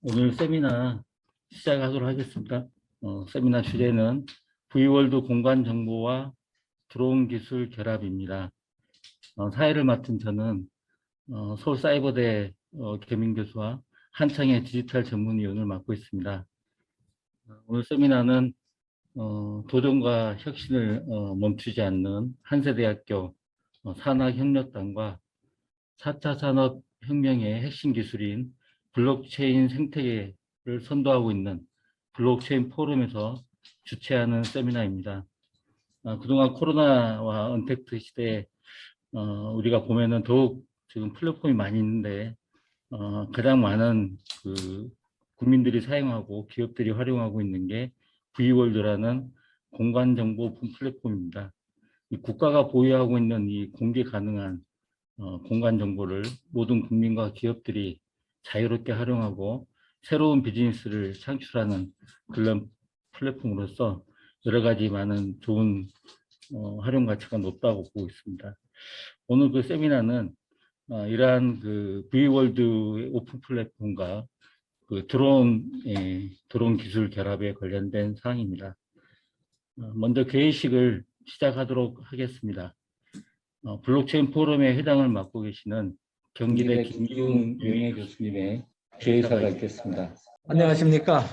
오늘 세미나 시작하도록 하겠습니다. 세미나 주제는 V월드 공간 정보와 드론 기술 결합입니다. 사회를 맡은 저는 서울사이버대 개민 교수와 한창의 디지털 전문위원을 맡고 있습니다. 오늘 세미나는 도전과 혁신을 멈추지 않는 한세대학교 산학협력단과 4차 산업혁명의 핵심 기술인 블록체인 생태계를 선도하고 있는 블록체인 포럼에서 주최하는 세미나입니다. 그동안 코로나와 언택트 시대에 우리가 보면은 더욱 지금 플랫폼이 많이 있는데 가장 많은 국민들이 사용하고 기업들이 활용하고 있는 게 V월드라는 공간정보 플랫폼입니다. 이 국가가 보유하고 있는 이 공개 가능한 공간 정보를 모든 국민과 기업들이 자유롭게 활용하고 새로운 비즈니스를 창출하는 그런 플랫폼으로서 여러 가지 많은 좋은 활용 가치가 높다고 보고 있습니다. 오늘 그 세미나는 이러한 V월드 오픈 플랫폼과 드론 기술 결합에 관련된 사항입니다. 먼저 개회식을 시작하도록 하겠습니다. 블록체인 포럼의 회장을 맡고 계시는 경기대 김기웅 명예교수님의 개회사가 있겠습니다. 안녕하십니까.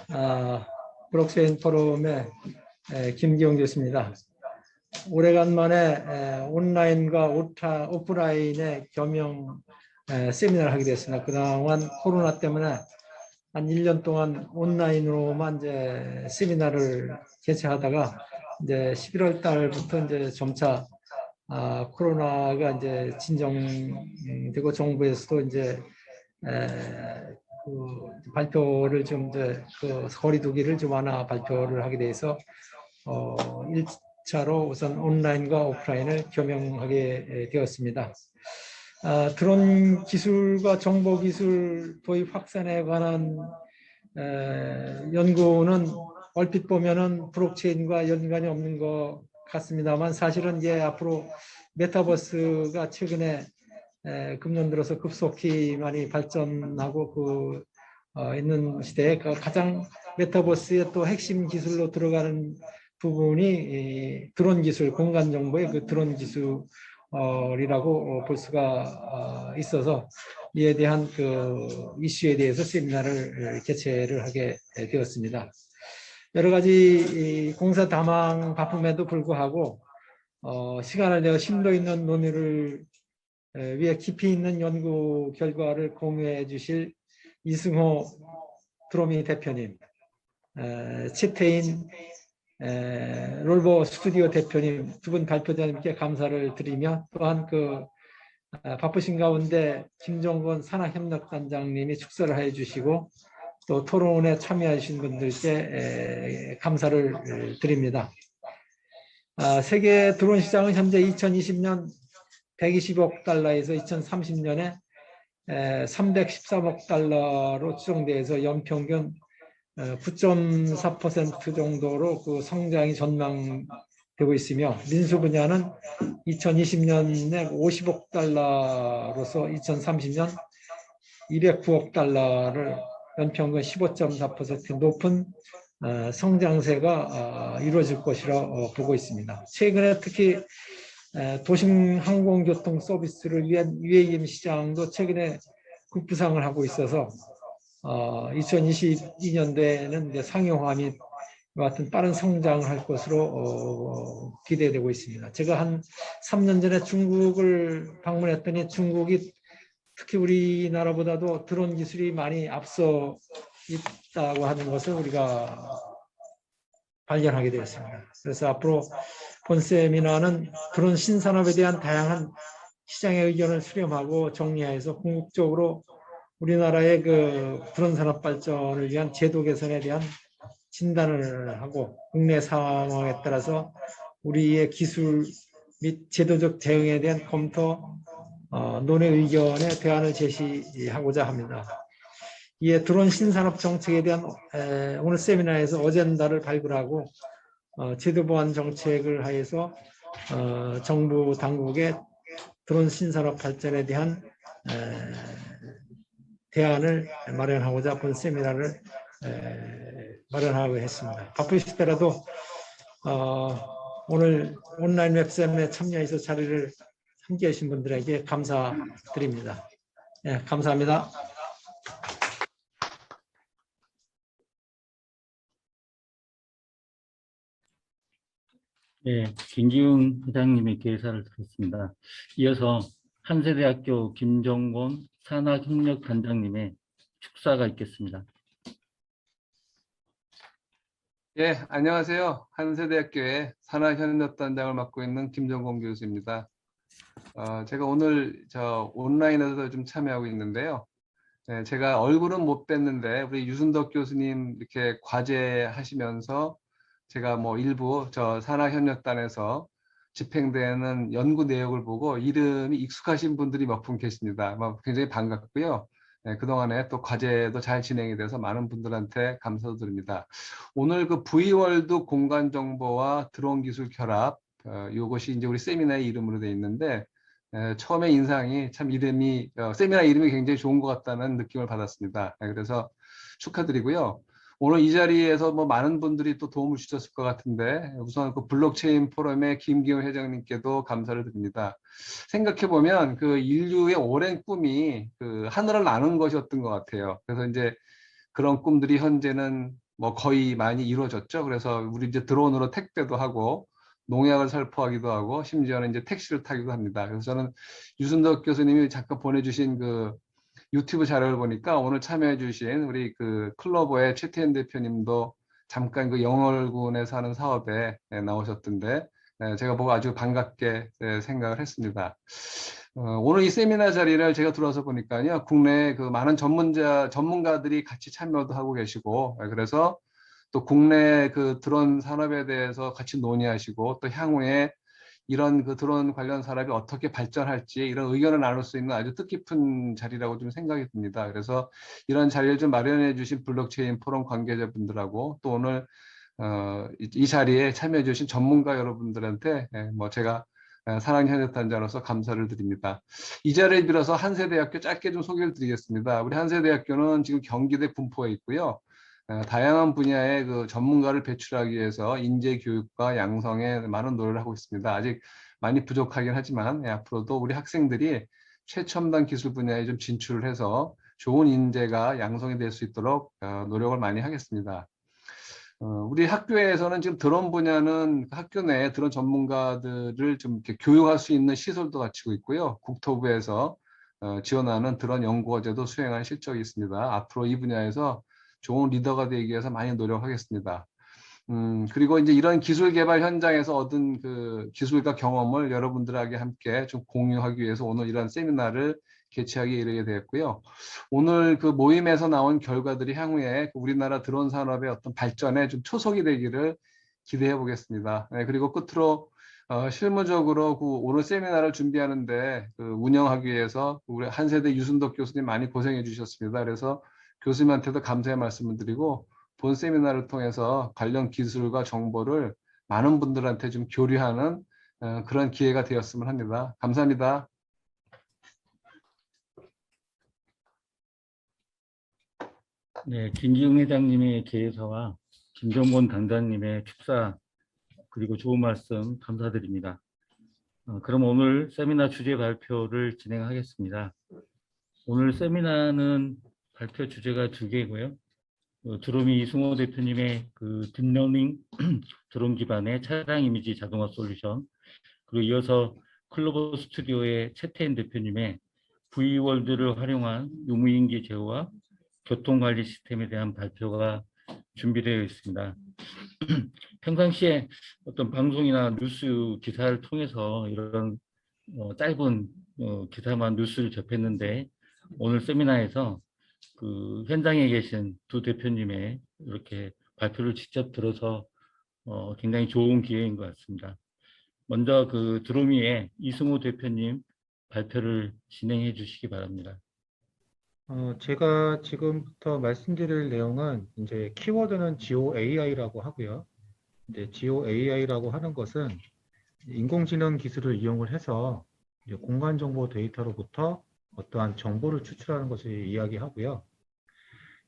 블록체인 포럼의 김기웅 교수입니다. 오래간만에 온라인과 오프라인의 겸용 세미나를 하게 됐습니다. 그동안 코로나 때문에 한 1년 동안 온라인으로만 이제 세미나를 개최하다가 이제 11월 달부터 이제 점차 코로나가 이제 진정되고 정부에서도 이제 발표를 좀 이제 거리두기를 좀 완화 발표를 하게 돼서 1차로 우선 온라인과 오프라인을 겸용하게 되었습니다. 드론 기술과 정보 기술 도입 확산에 관한 연구는 얼핏 보면은 블록체인과 연관이 없는 것 같습니다만 사실은 이제 앞으로 메타버스가 최근에 금년 들어서 급속히 많이 발전하고 있는 시대에 가장 메타버스의 또 핵심 기술로 들어가는 부분이 드론 기술, 공간 정보의 그 드론 기술이라고 볼 수가 있어서 이에 대한 이슈에 대해서 세미나를 개최를 하게 되었습니다. 여러 가지 공사 다망 바쁨에도 불구하고 시간을 내어 심도 있는 논의를 위해 깊이 있는 연구 결과를 공유해 주실 이승호 드로미 대표님, 최태인 롤버 스튜디오 대표님 두 분 발표자님께 감사를 드리며 또한 바쁘신 가운데 김종건 산학협력단장님이 축사를 해 주시고 또 토론에 참여하신 분들께 감사를 드립니다. 세계 드론 시장은 현재 2020년 120억 달러에서 2030년에 313억 달러로 추정돼서 연평균 9.4% 정도로 성장이 전망되고 있으며 민수 분야는 2020년에 50억 달러로서 2030년 209억 달러를 연평균 15.4% 높은 성장세가 이루어질 것이라 보고 있습니다. 최근에 특히 도심 항공교통 서비스를 위한 UAM 시장도 최근에 급부상을 하고 있어서 2022년도에는 이제 상용화 및 같은 빠른 성장을 할 것으로 기대되고 있습니다. 제가 한 3년 전에 중국을 방문했더니 중국이 특히 우리나라보다도 드론 기술이 많이 앞서 있다고 하는 것을 우리가 발견하게 되었습니다. 그래서 앞으로 본 세미나는 드론 신산업에 대한 다양한 시장의 의견을 수렴하고 정리해서 궁극적으로 우리나라의 드론 산업 발전을 위한 제도 개선에 대한 진단을 하고 국내 상황에 따라서 우리의 기술 및 제도적 대응에 대한 검토, 논의 의견에 대안을 제시하고자 합니다. 이에 드론 신산업 정책에 대한 오늘 세미나에서 어젠다를 발굴하고 제도 보완 정책을 하여서 정부 당국의 드론 신산업 발전에 대한 대안을 마련하고자 본 세미나를 마련하고 했습니다. 바쁘실 때라도 오늘 온라인 웹세미나에 참여해서 자리를 함께 하신 분들에게 감사드립니다. 네, 감사합니다. 네, 김기웅 회장님의 개사를 들었습니다. 이어서 한세대학교 김정곤 산학협력단장님의 축사가 있겠습니다. 예, 안녕하세요. 한세대학교의 산학협력단장을 맡고 있는 김정곤 교수입니다. 제가 오늘 온라인에서 좀 참여하고 있는데요. 네, 제가 얼굴은 못 뵀는데 우리 유순덕 교수님 이렇게 과제하시면서 제가 뭐 일부 산학협력단에서 집행되는 연구 내역을 보고 이름이 익숙하신 분들이 몇 분 계십니다. 굉장히 반갑고요. 네, 그동안에 또 과제도 잘 진행이 돼서 많은 분들한테 감사드립니다. 오늘 그 V월드 공간 정보와 드론 기술 결합, 이것이 이제 우리 세미나의 이름으로 되어 있는데, 처음에 인상이 참 세미나 이름이 굉장히 좋은 것 같다는 느낌을 받았습니다. 그래서 축하드리고요. 오늘 이 자리에서 뭐 많은 분들이 또 도움을 주셨을 것 같은데, 우선 그 블록체인 포럼의 김기훈 회장님께도 감사를 드립니다. 생각해보면 그 인류의 오랜 꿈이 그 하늘을 나는 것이었던 것 같아요. 그래서 이제 그런 꿈들이 현재는 뭐 거의 많이 이루어졌죠. 그래서 우리 이제 드론으로 택배도 하고, 농약을 살포하기도 하고, 심지어는 이제 택시를 타기도 합니다. 그래서 저는 유순덕 교수님이 잠깐 보내주신 그 유튜브 자료를 보니까 오늘 참여해주신 우리 그 클로버의 최태현 대표님도 잠깐 그 영월군에서 하는 사업에 나오셨던데, 제가 보고 아주 반갑게 생각을 했습니다. 오늘 이 세미나 자리를 제가 들어와서 보니까요, 국내 그 많은 전문가들이 같이 참여도 하고 계시고, 그래서 또 국내 그 드론 산업에 대해서 같이 논의하시고, 또 향후에 이런 그 드론 관련 산업이 어떻게 발전할지 이런 의견을 나눌 수 있는 아주 뜻깊은 자리라고 좀 생각이 듭니다. 그래서 이런 자리를 좀 마련해 주신 블록체인 포럼 관계자분들하고 또 오늘 이 자리에 참여해 주신 전문가 여러분들한테 뭐 제가 산학협력단장으로서 감사를 드립니다. 이 자리를 빌어서 한세대학교 짧게 좀 소개를 드리겠습니다. 우리 한세대학교는 지금 경기대 군포에 있고요. 다양한 분야의 그 전문가를 배출하기 위해서 인재 교육과 양성에 많은 노력을 하고 있습니다. 아직 많이 부족하긴 하지만 앞으로도 우리 학생들이 최첨단 기술 분야에 좀 진출을 해서 좋은 인재가 양성이 될 수 있도록 노력을 많이 하겠습니다. 우리 학교에서는 지금 드론 분야는 학교 내에 드론 전문가들을 좀 이렇게 교육할 수 있는 시설도 갖추고 있고요. 국토부에서 지원하는 드론 연구과제도 수행한 실적이 있습니다. 앞으로 이 분야에서 좋은 리더가 되기 위해서 많이 노력하겠습니다. 그리고 이제 이런 기술 개발 현장에서 얻은 그 기술과 경험을 여러분들에게 함께 좀 공유하기 위해서 오늘 이런 세미나를 개최하게 이르게 되었고요. 오늘 그 모임에서 나온 결과들이 향후에 우리나라 드론 산업의 어떤 발전에 좀 초석이 되기를 기대해 보겠습니다. 그리고 끝으로 실무적으로 그 오늘 세미나를 준비하는데 그 운영하기 위해서 우리 한세대 유순덕 교수님 많이 고생해 주셨습니다. 그래서 교수님한테도 감사의 말씀을 드리고 본 세미나를 통해서 관련 기술과 정보를 많은 분들한테 좀 교류하는 그런 기회가 되었으면 합니다. 감사합니다. 네, 김기웅 회장님의 개사와 김정곤 단장님의 축사 그리고 좋은 말씀 감사드립니다. 그럼 오늘 세미나 주제 발표를 진행하겠습니다. 오늘 세미나는 발표 주제가 두 개고요. 드롬이 이승호 대표님의 그 딥러닝 드론 기반의 차량 이미지 자동화 솔루션, 그리고 이어서 클로버 스튜디오의 최태인 대표님의 V월드를 활용한 유무인기 제어와 교통관리 시스템에 대한 발표가 준비되어 있습니다. 평상시에 어떤 방송이나 뉴스 기사를 통해서 이런 짧은 기사만 뉴스를 접했는데 오늘 세미나에서 그 현장에 계신 두 대표님의 이렇게 발표를 직접 들어서 굉장히 좋은 기회인 것 같습니다. 먼저 그 드로미의 이승우 대표님 발표를 진행해 주시기 바랍니다. 제가 지금부터 말씀드릴 내용은 이제 키워드는 GeoAI라고 하고요. 이제 GeoAI라고 하는 것은 인공지능 기술을 이용을 해서 이제 공간 정보 데이터로부터 어떠한 정보를 추출하는 것을 이야기하고요.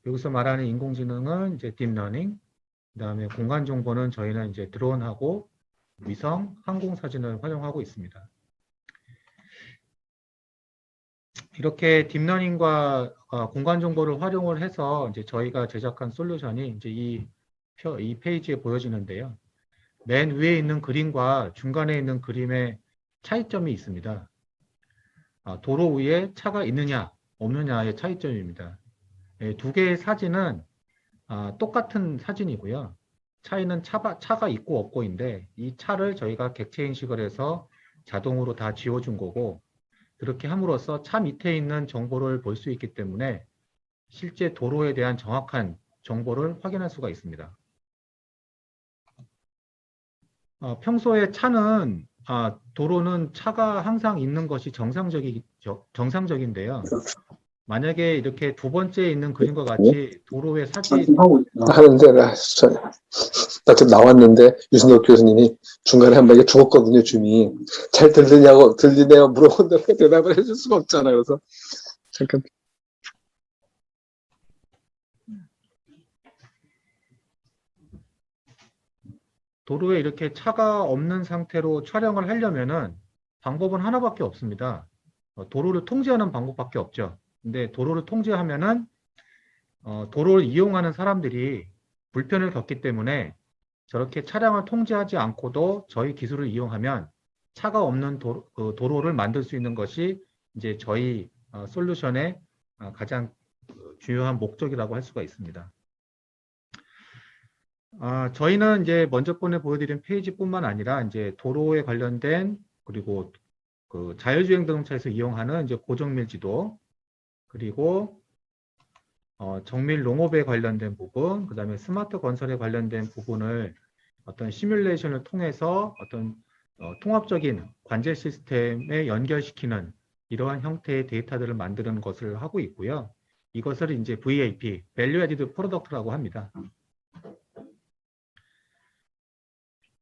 여기서 말하는 인공지능은 이제 딥러닝, 그다음에 공간 정보는 저희는 이제 드론하고 위성, 항공 사진을 활용하고 있습니다. 이렇게 딥러닝과 공간 정보를 활용을 해서 이제 저희가 제작한 솔루션이 이제 이 페이지에 보여지는데요. 맨 위에 있는 그림과 중간에 있는 그림의 차이점이 있습니다. 도로 위에 차가 있느냐 없느냐의 차이점입니다. 두 개의 사진은 똑같은 사진이고요. 차이는 차가 있고 없고인데 이 차를 저희가 객체 인식을 해서 자동으로 다 지워준 거고, 그렇게 함으로써 차 밑에 있는 정보를 볼 수 있기 때문에 실제 도로에 대한 정확한 정보를 확인할 수가 있습니다. 평소에 도로는 차가 항상 있는 것이 정상적인데요. 만약에 이렇게 두 번째 있는 그림과 같이 도로의 사진, 하는데 나 지금 나왔는데 유승덕 교수님이 중간에 한 방에 죽었거든요. 줌이 잘 들리냐고 물어본다고 대답을 해줄 수가 없잖아요. 그래서 잠깐. 도로에 이렇게 차가 없는 상태로 촬영을 하려면은 방법은 하나밖에 없습니다. 도로를 통제하는 방법밖에 없죠. 근데 도로를 통제하면은 도로를 이용하는 사람들이 불편을 겪기 때문에 저렇게 차량을 통제하지 않고도 저희 기술을 이용하면 차가 없는 도로를 만들 수 있는 것이 이제 저희 솔루션의 가장 주요한 목적이라고 할 수가 있습니다. 저희는 이제 먼저 번에 보여드린 페이지뿐만 아니라 이제 도로에 관련된, 그리고 그 자율주행 자동차에서 이용하는 이제 고정밀 지도, 그리고 정밀 농업에 관련된 부분, 그 다음에 스마트 건설에 관련된 부분을 어떤 시뮬레이션을 통해서 어떤 통합적인 관제 시스템에 연결시키는 이러한 형태의 데이터들을 만드는 것을 하고 있고요. 이것을 이제 VAP, Value Added Product라고 합니다.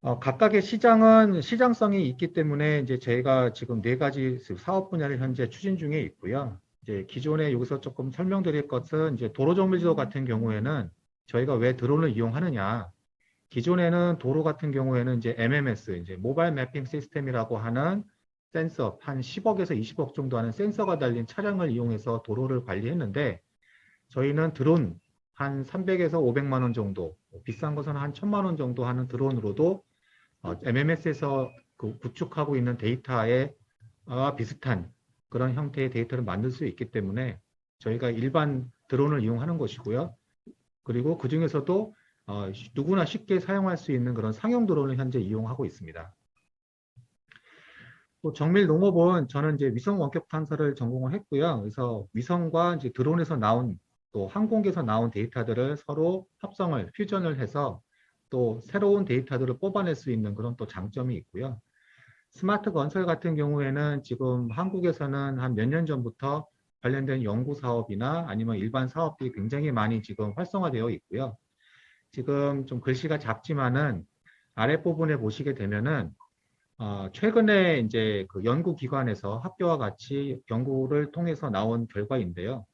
각각의 시장은 시장성이 있기 때문에 이제 저희가 지금 4가지 사업 분야를 현재 추진 중에 있고요. 이제 기존에 여기서 조금 설명드릴 것은 이제 도로 정밀 지도 같은 경우에는 저희가 왜 드론을 이용하느냐. 기존에는 도로 같은 경우에는 이제 MMS, 이제 모바일 매핑 시스템이라고 하는 센서, 한 10억에서 20억 정도 하는 센서가 달린 차량을 이용해서 도로를 관리했는데, 저희는 드론 한 300에서 500만 원 정도, 비싼 것은 한 1000만 원 정도 하는 드론으로도 MMS에서 구축하고 있는 데이터에 비슷한 그런 형태의 데이터를 만들 수 있기 때문에 저희가 일반 드론을 이용하는 것이고요. 그리고 그 중에서도 누구나 쉽게 사용할 수 있는 그런 상용 드론을 현재 이용하고 있습니다. 또 정밀 농업은 저는 이제 위성 원격 탐사를 전공을 했고요. 그래서 위성과 이제 드론에서 나온, 또 항공기에서 나온 데이터들을 서로 합성을, 퓨전을 해서 또 새로운 데이터들을 뽑아낼 수 있는 그런 또 장점이 있고요. 스마트 건설 같은 경우에는 지금 한국에서는 한 몇 년 전부터 관련된 연구 사업이나 아니면 일반 사업들이 굉장히 많이 지금 활성화되어 있고요. 지금 좀 글씨가 작지만은 아랫부분에 보시게 되면은 최근에 이제 그 연구기관에서 학교와 같이 연구를 통해서 나온 결과인데요.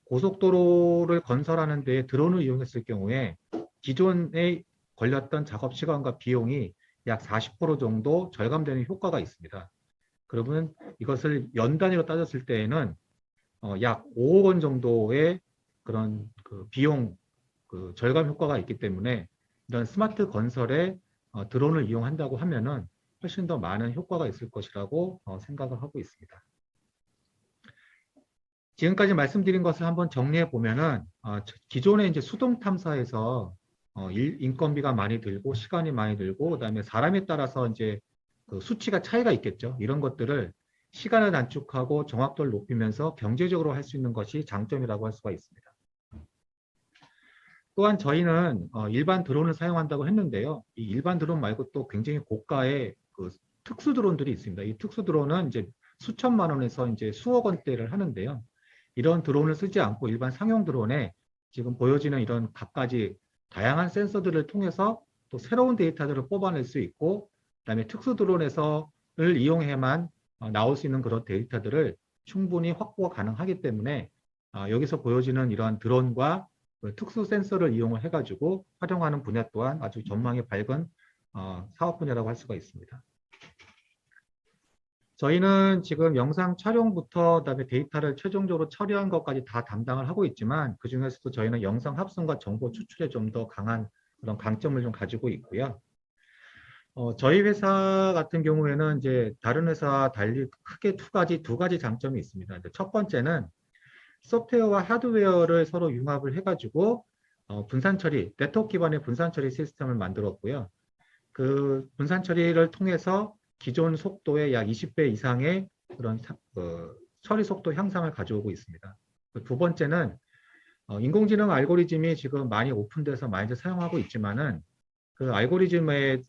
고속도로를 건설하는 데 드론을 이용했을 경우에 기존에 걸렸던 작업 시간과 비용이 약 40% 정도 절감되는 효과가 있습니다. 그러면 이것을 연 단위로 따졌을 때에는 약 5억 원 정도의 그런 그 비용 절감 효과가 있기 때문에 이런 스마트 건설에 드론을 이용한다고 하면은 훨씬 더 많은 효과가 있을 것이라고 생각을 하고 있습니다. 지금까지 말씀드린 것을 한번 정리해 보면은 기존에 이제 수동 탐사에서 인건비가 많이 들고 시간이 많이 들고, 그다음에 사람에 따라서 이제 그 수치가 차이가 있겠죠. 이런 것들을 시간을 단축하고 정확도를 높이면서 경제적으로 할 수 있는 것이 장점이라고 할 수가 있습니다. 또한 저희는 일반 드론을 사용한다고 했는데요. 이 일반 드론 말고 또 굉장히 고가의 그 특수 드론들이 있습니다. 이 특수 드론은 이제 수천만 원에서 이제 수억 원대를 하는데요. 이런 드론을 쓰지 않고 일반 상용 드론에 지금 보여지는 이런 갖가지 다양한 센서들을 통해서 또 새로운 데이터들을 뽑아낼 수 있고, 그다음에 특수 드론을 이용해만 나올 수 있는 그런 데이터들을 충분히 확보가 가능하기 때문에 여기서 보여지는 이러한 드론과 특수 센서를 이용을 해가지고 활용하는 분야 또한 아주 전망이 밝은 사업 분야라고 할 수가 있습니다. 저희는 지금 영상 촬영부터 그다음에 데이터를 최종적으로 처리한 것까지 다 담당을 하고 있지만 그 중에서도 저희는 영상 합성과 정보 추출에 좀 더 강한 그런 강점을 좀 가지고 있고요. 저희 회사 같은 경우에는 이제 다른 회사와 달리 크게 두 가지 장점이 있습니다. 첫 번째는 소프트웨어와 하드웨어를 서로 융합을 해가지고 분산 처리, 네트워크 기반의 분산 처리 시스템을 만들었고요. 그 분산 처리를 통해서 기존 속도의 약 20배 이상의 그런 처리 속도 향상을 가져오고 있습니다. 두 번째는 인공지능 알고리즘이 지금 많이 오픈돼서 많이들 사용하고 있지만은 그 알고리즘을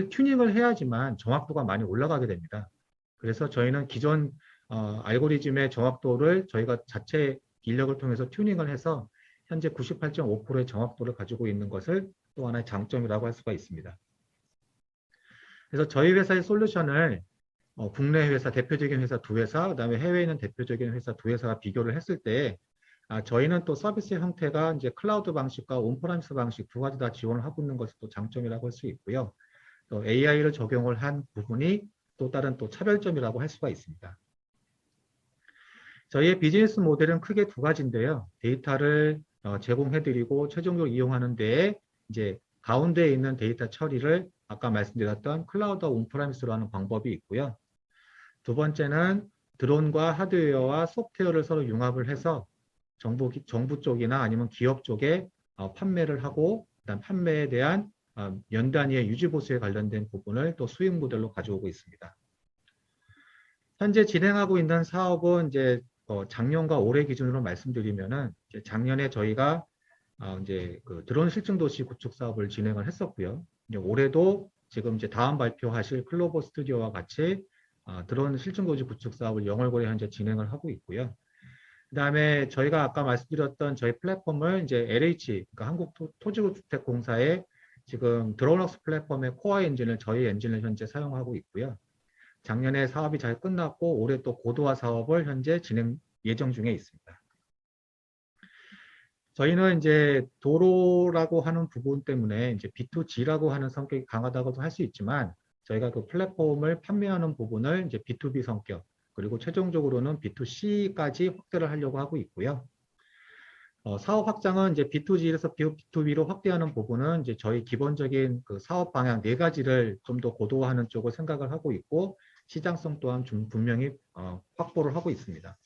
튜닝을 해야지만 정확도가 많이 올라가게 됩니다. 그래서 저희는 기존 알고리즘의 정확도를 저희가 자체 인력을 통해서 튜닝을 해서 현재 98.5%의 정확도를 가지고 있는 것을 또 하나의 장점이라고 할 수가 있습니다. 그래서 저희 회사의 솔루션을 국내 회사, 대표적인 회사 두 회사, 그다음에 해외에 있는 대표적인 회사 두 회사가 비교를 했을 때 저희는 또 서비스 형태가 이제 클라우드 방식과 온프라미스 방식 두 가지 다 지원을 하고 있는 것이 또 장점이라고 할 수 있고요. 또 AI를 적용을 한 부분이 또 다른 또 차별점이라고 할 수가 있습니다. 저희의 비즈니스 모델은 크게 두 가지인데요. 데이터를 제공해드리고 최종적으로 이용하는 데에 이제 가운데에 있는 데이터 처리를 아까 말씀드렸던 클라우드와 온프라미스로 하는 방법이 있고요. 두 번째는 드론과 하드웨어와 소프트웨어를 서로 융합을 해서 정부 쪽이나 아니면 기업 쪽에 판매를 하고 그다음 판매에 대한 연 단위의 유지 보수에 관련된 부분을 또 수익 모델로 가져오고 있습니다. 현재 진행하고 있는 사업은 이제 작년과 올해 기준으로 말씀드리면은 이제 작년에 저희가 이제 그 드론 실증 도시 구축 사업을 진행을 했었고요. 이제 올해도 지금 이제 다음 발표하실 클로버 스튜디오와 같이 드론 실증 도시 구축 사업을 영월고에 현재 진행을 하고 있고요. 그다음에 저희가 아까 말씀드렸던 저희 플랫폼을 이제 LH, 그러니까 한국토지주택공사의 지금 드론웍스 플랫폼의 코어 엔진을 저희 엔진을 현재 사용하고 있고요. 작년에 사업이 잘 끝났고 올해 또 고도화 사업을 현재 진행 예정 중에 있습니다. 저희는 이제 도로라고 하는 부분 때문에 이제 B2G라고 하는 성격이 강하다고도 할 수 있지만 저희가 그 플랫폼을 판매하는 부분을 이제 B2B 성격 그리고 최종적으로는 B2C까지 확대를 하려고 하고 있고요. 사업 확장은 이제 B2G에서 B2B로 확대하는 부분은 이제 저희 기본적인 그 사업 방향 네 가지를 좀 더 고도화하는 쪽을 생각을 하고 있고 시장성 또한 좀 분명히 확보를 하고 있습니다.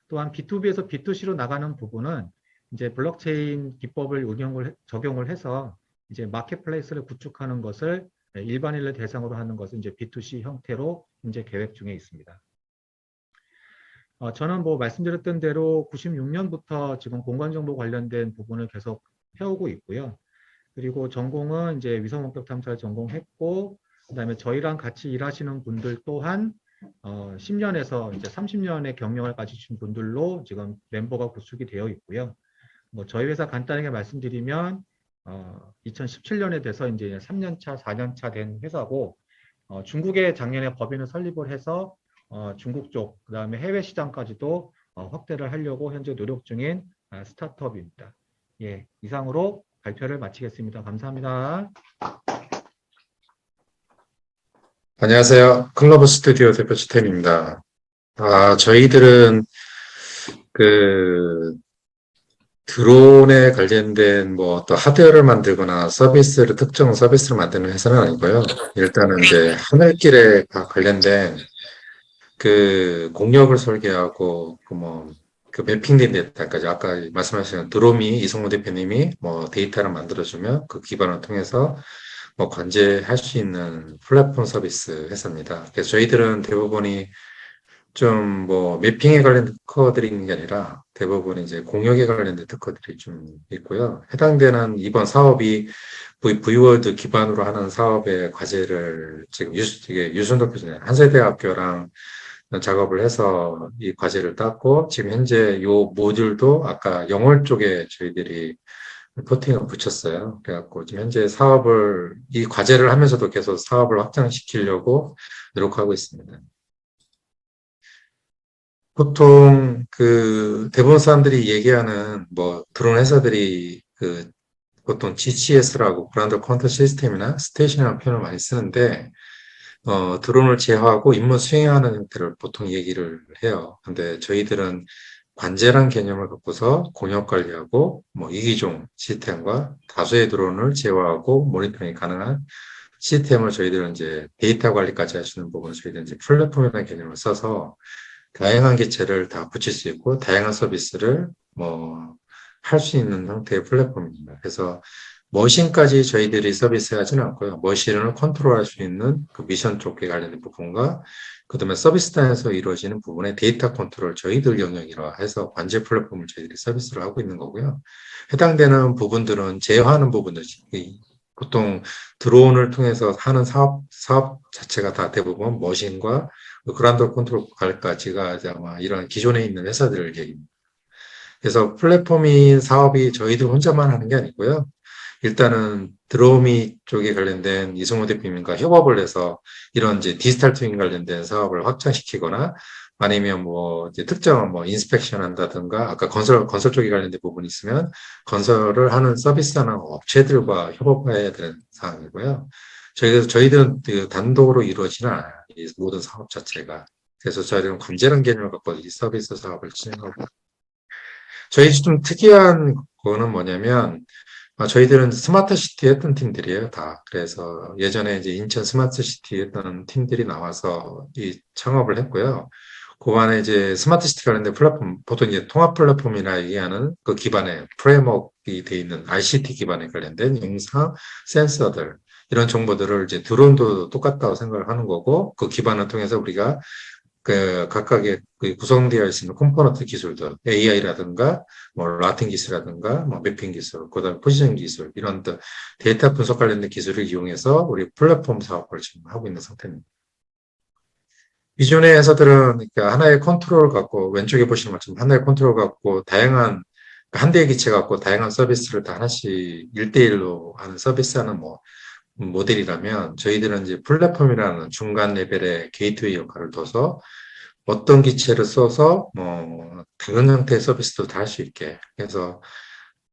또한 B2B에서 B2C로 나가는 부분은 이제 블록체인 기법을 적용을 해서 이제 마켓플레이스를 구축하는 것을 일반인을 대상으로 하는 것은 이제 B2C 형태로 현재 계획 중에 있습니다. 저는 뭐 말씀드렸던 대로 96년부터 지금 공간정보 관련된 부분을 계속 해오고 있고요. 그리고 전공은 이제 위성원격 탐사를 전공했고, 그다음에 저희랑 같이 일하시는 분들 또한 10년에서 이제 30년의 경력을 가지신 분들로 지금 멤버가 구축이 되어 있고요. 뭐 저희 회사 간단하게 말씀드리면 2017년에 돼서 이제 3년차, 4년차 된 회사고 중국에 작년에 법인을 설립을 해서 중국 쪽, 그 다음에 해외 시장까지도 확대를 하려고 현재 노력 중인 스타트업입니다. 예, 이상으로 발표를 마치겠습니다. 감사합니다. 안녕하세요. 클로버 스튜디오 대표 주템입니다. 저희들은 그 드론에 관련된 뭐 또 하드웨어를 만들거나 특정 서비스를 만드는 회사는 아니고요. 일단은 이제 하늘길에 관련된 그 공역을 설계하고 그 매핑된 데이터까지 아까 말씀하신 드롬이 이성무 대표님이 뭐 데이터를 만들어주면 그 기반을 통해서 뭐 관제할 수 있는 플랫폼 서비스 회사입니다. 그래서 저희들은 대부분이 좀 뭐 매핑에 관련된 특허들이 있는 게 아니라 대부분 이제 공역에 관련된 특허들이 좀 있고요. 해당되는 이번 사업이 V월드 기반으로 하는 사업의 과제를 지금 유순덕 교수님 한세대학교랑 작업을 해서 이 과제를 땄고 지금 현재 요 모듈도 아까 영월 쪽에 저희들이 코팅을 붙였어요. 그래갖고 지금 현재 이 과제를 하면서도 계속 사업을 확장시키려고 노력하고 있습니다. 보통 그 대부분 사람들이 얘기하는 뭐 드론 회사들이 그 보통 GCS라고 그라운드 컨트롤 시스템이나 스테이션이라는 표현을 많이 쓰는데 드론을 제어하고 임무 수행하는 형태를 보통 얘기를 해요. 근데 저희들은 관제란 개념을 갖고서 공역 관리하고 뭐 이기종 시스템과 다수의 드론을 제어하고 모니터링이 가능한 시스템을 저희들은 이제 데이터 관리까지 할 수 있는 부분을 저희들은 이제 플랫폼이라는 개념을 써서 다양한 기체를 다 붙일 수 있고 다양한 서비스를 뭐 할 수 있는 형태의 플랫폼입니다. 그래서 머신까지 저희들이 서비스하지는 않고요. 머신을 컨트롤할 수 있는 그 미션 쪽에 관련된 부분과 그다음에 서비스단에서 이루어지는 부분의 데이터 컨트롤 저희들 영역이라 해서 관제 플랫폼을 저희들이 서비스를 하고 있는 거고요. 해당되는 부분들은 제어하는 부분들 보통 드론을 통해서 하는 사업 자체가 다 대부분 머신과 그라운드 컨트롤까지가 아마 이런 기존에 있는 회사들을 얘기합니다. 그래서 플랫폼인 사업이 저희들 혼자만 하는 게 아니고요. 일단은 드로미 쪽에 관련된 이승호 대표님과 협업을 해서 이런 이제 디지털 트윈 관련된 사업을 확장시키거나 아니면 뭐 이제 특정한 뭐 인스펙션 한다든가 아까 건설 쪽에 관련된 부분이 있으면 건설을 하는 서비스하는 업체들과 협업해야 되는 상황이고요. 저희들은 그 단독으로 이루어지는 않아요. 이 모든 사업 자체가. 그래서 저희들은 관제란 개념을 갖고 이 서비스 사업을 진행하고 저희 좀 특이한 거는 뭐냐면 저희들은 스마트 시티 했던 팀들이에요, 다. 그래서 예전에 이제 인천 스마트 시티 했던 팀들이 나와서 이 창업을 했고요. 그 안에 이제 스마트 시티 관련된 플랫폼, 보통 이제 통합 플랫폼이나 얘기하는 그 기반에 프레임워크가 돼 있는 ICT 기반에 관련된 영상 센서들, 이런 정보들을 이제 드론도 똑같다고 생각을 하는 거고, 그 기반을 통해서 우리가 그 각각의 그 구성되어 있는 컴포넌트 기술들, AI라든가, 뭐 라틴 기술이라든가, 뭐 매핑 기술, 그다음에 포지션 기술 이런 데이터 분석 관련된 기술을 이용해서 우리 플랫폼 사업을 지금 하고 있는 상태입니다. 기존의 회사들은 그러니까 하나의 컨트롤 갖고 왼쪽에 보시는 것처럼 하나의 컨트롤 갖고 다양한 한 대의 기체 갖고 다양한 서비스를 다 하나씩 1대1로 하는 서비스하는 뭐 모델이라면 저희들은 이제 플랫폼이라는 중간 레벨의 게이트웨이 역할을 둬서 어떤 기체를 써서 뭐 다른 형태의 서비스도 다 할 수 있게 그래서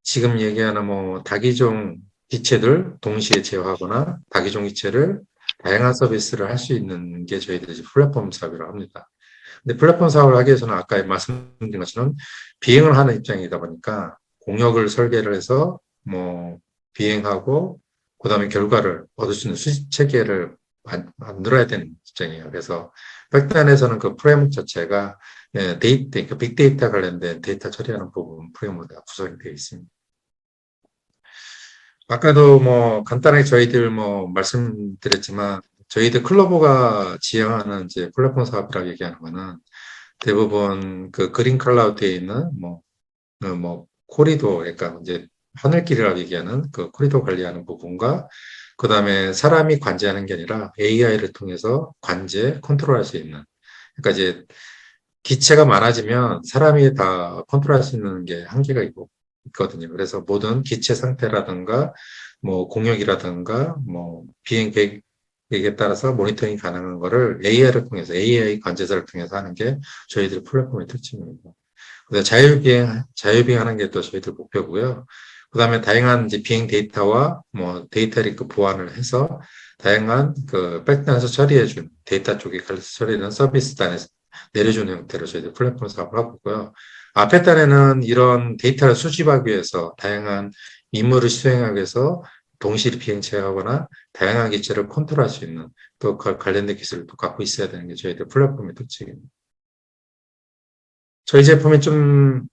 지금 얘기하는 뭐 다기종 기체들 동시에 제어하거나 다기종 기체를 다양한 서비스를 할 수 있는 게 저희들이 이제 플랫폼 사업이라고 합니다. 근데 플랫폼 사업을 하기 위해서는 아까 말씀드린 것처럼 비행을 하는 입장이다 보니까 공역을 설계를 해서 뭐 비행하고 그다음에 결과를 얻을 수 있는 수집 체계를 만들어야 되는 입장이에요. 그래서 백단에서는 그 프레임워크 자체가 그러니까 빅데이터 관련된 데이터 처리하는 부분 프레임워크가 구성이 되어 있습니다. 아까도 뭐 간단하게 저희들 뭐 말씀드렸지만 저희들 클로버가 지향하는 이제 플랫폼 사업이라고 얘기하는 거는 대부분 그 그린 클라우드에 있는 뭐 코리도 그러니까 이제 하늘길이라고 얘기하는 그 코리도 관리하는 부분과 그 다음에 사람이 관제하는 게 아니라 AI를 통해서 관제, 컨트롤할 수 있는 그러니까 이제 기체가 많아지면 사람이 다 컨트롤할 수 있는 게 한계가 있거든요. 그래서 모든 기체 상태라든가 뭐 공역이라든가 뭐 비행 계획에 따라서 모니터링 가능한 거를 AI를 통해서 AI 관제자를 통해서 하는 게 저희들 플랫폼의 특징입니다. 자율비행하는 게 또 저희들 목표고요. 그 다음에 다양한 이제 비행 데이터와 뭐 데이터 링크 보완을 해서 다양한 그 백단에서 처리해준 데이터 쪽에 관해서 처리하는 서비스 단에서 내려주는 형태로 저희들 플랫폼 사업을 하고 있고요. 앞에 단에는 이런 데이터를 수집하기 위해서 다양한 임무를 수행하기 위해서 동시 비행 체하거나 다양한 기체를 컨트롤할 수 있는 또 관련된 기술을 또 갖고 있어야 되는 게 저희들 플랫폼의 특징입니다. 저희 제품이 좀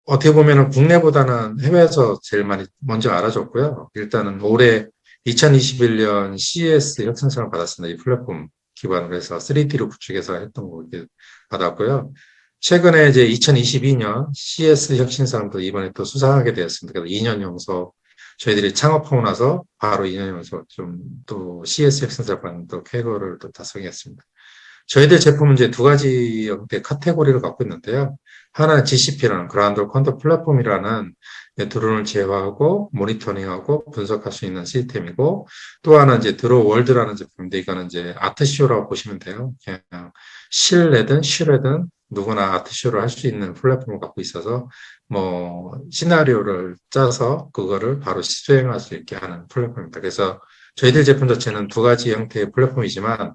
어떻게 보면은 국내보다는 해외에서 제일 많이 먼저 알아줬고요. 일단은 올해 2021년 CES 혁신상을 받았습니다. 이 플랫폼 기반으로 해서 3D로 구축해서 했던 거 이렇게 받았고요. 최근에 이제 2022년 CES 혁신상도 이번에 또 수상하게 되었습니다. 그래서 2년 연속 저희들이 창업하고 나서 바로 2년 연속 좀 또 CES 혁신상 받는 또 쾌거를 또 달성했습니다. 저희들 제품은 이제 두 가지 형태 카테고리를 갖고 있는데요. 하나는 GCP라는 그라운드 컨트롤 플랫폼이라는 드론을 제어하고 모니터링하고 분석할 수 있는 시스템이고, 또 하나는 이제 드론 월드라는 제품인데, 이거는 이제 아트쇼라고 보시면 돼요. 그냥 실내든 실외든 누구나 아트쇼를 할 수 있는 플랫폼을 갖고 있어서 뭐 시나리오를 짜서 그거를 바로 수행할 수 있게 하는 플랫폼입니다. 그래서 저희들 제품 자체는 두 가지 형태의 플랫폼이지만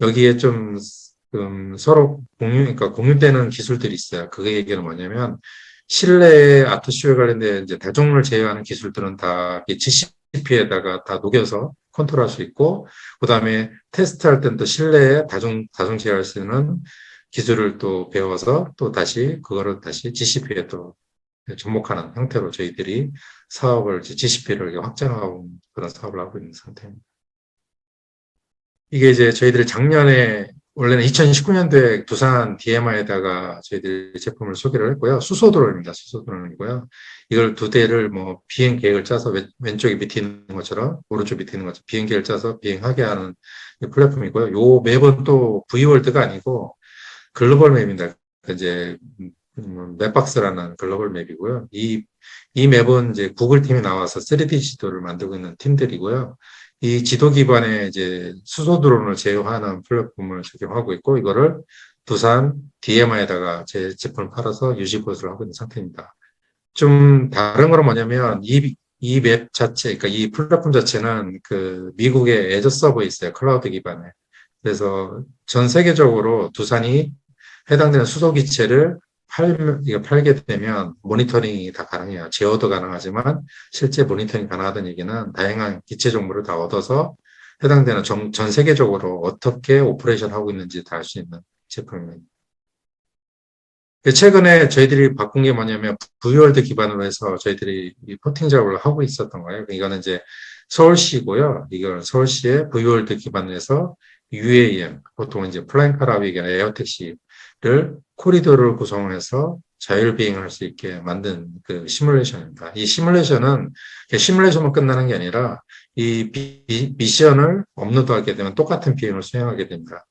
여기에 좀 서로 그러니까 공유되는 기술들이 있어요. 그 얘기는 뭐냐면, 실내 아트쇼에 관련된 이제 다중을 제어하는 기술들은 다 GCP에다가 다 녹여서 컨트롤할 수 있고, 그 다음에 테스트할 때는 또 실내에 다중 제어할 수 있는 기술을 또 배워서 또 다시 그거를 다시 GCP에 또 접목하는 형태로 저희들이 사업을 GCP를 확장하고 그런 사업을 하고 있는 상태입니다. 이게 이제 저희들이 작년에 원래는 2019년도에 두산 DMI에다가 저희들이 제품을 소개를 했고요. 수소드론입니다. 수소드론이고요. 이걸 두 대를 뭐 비행 계획을 짜서 왼쪽에 밑에 있는 것처럼 오른쪽 밑에 있는 것처럼 비행 계획을 짜서 비행하게 하는 플랫폼이고요. 요 맵은 또 V월드가 아니고 글로벌 맵입니다. 이제 맵박스라는 글로벌 맵이고요. 이 맵은 이제 구글 팀이 나와서 3D 지도를 만들고 있는 팀들이고요. 이 지도 기반의 이제 수소 드론을 제어하는 플랫폼을 적용하고 있고, 이거를 두산 DMI에다가 제 제품을 팔아서 유지 보수를 하고 있는 상태입니다. 좀 다른 거는 뭐냐면 이 맵 자체, 그러니까 이 플랫폼 자체는 그 미국의 애저 서버에 있어요. 클라우드 기반에. 그래서 전 세계적으로 두산이 해당되는 수소 기체를 팔게 되면 모니터링이 다 가능해요. 제어도 가능하지만 실제 모니터링 가능하다는 얘기는 다양한 기체 정보를 다 얻어서 해당되는 전 세계적으로 어떻게 오퍼레이션 하고 있는지 다 알 수 있는 제품입니다. 최근에 저희들이 바꾼 게 뭐냐면 V월드 기반으로 해서 저희들이 이 포팅 작업을 하고 있었던 거예요. 이거는 이제 서울시고요. 이걸 서울시의 V월드 기반으로 해서 UAM, 보통 이제 플라잉 카 라비기나 에어택시를 코리도를 구성해서 자율 비행할 수 있게 만든 그 시뮬레이션입니다. 이 시뮬레이션은 시뮬레이션만 끝나는 게 아니라 이 미션을 업로드하게 되면 똑같은 비행을 수행하게 됩니다.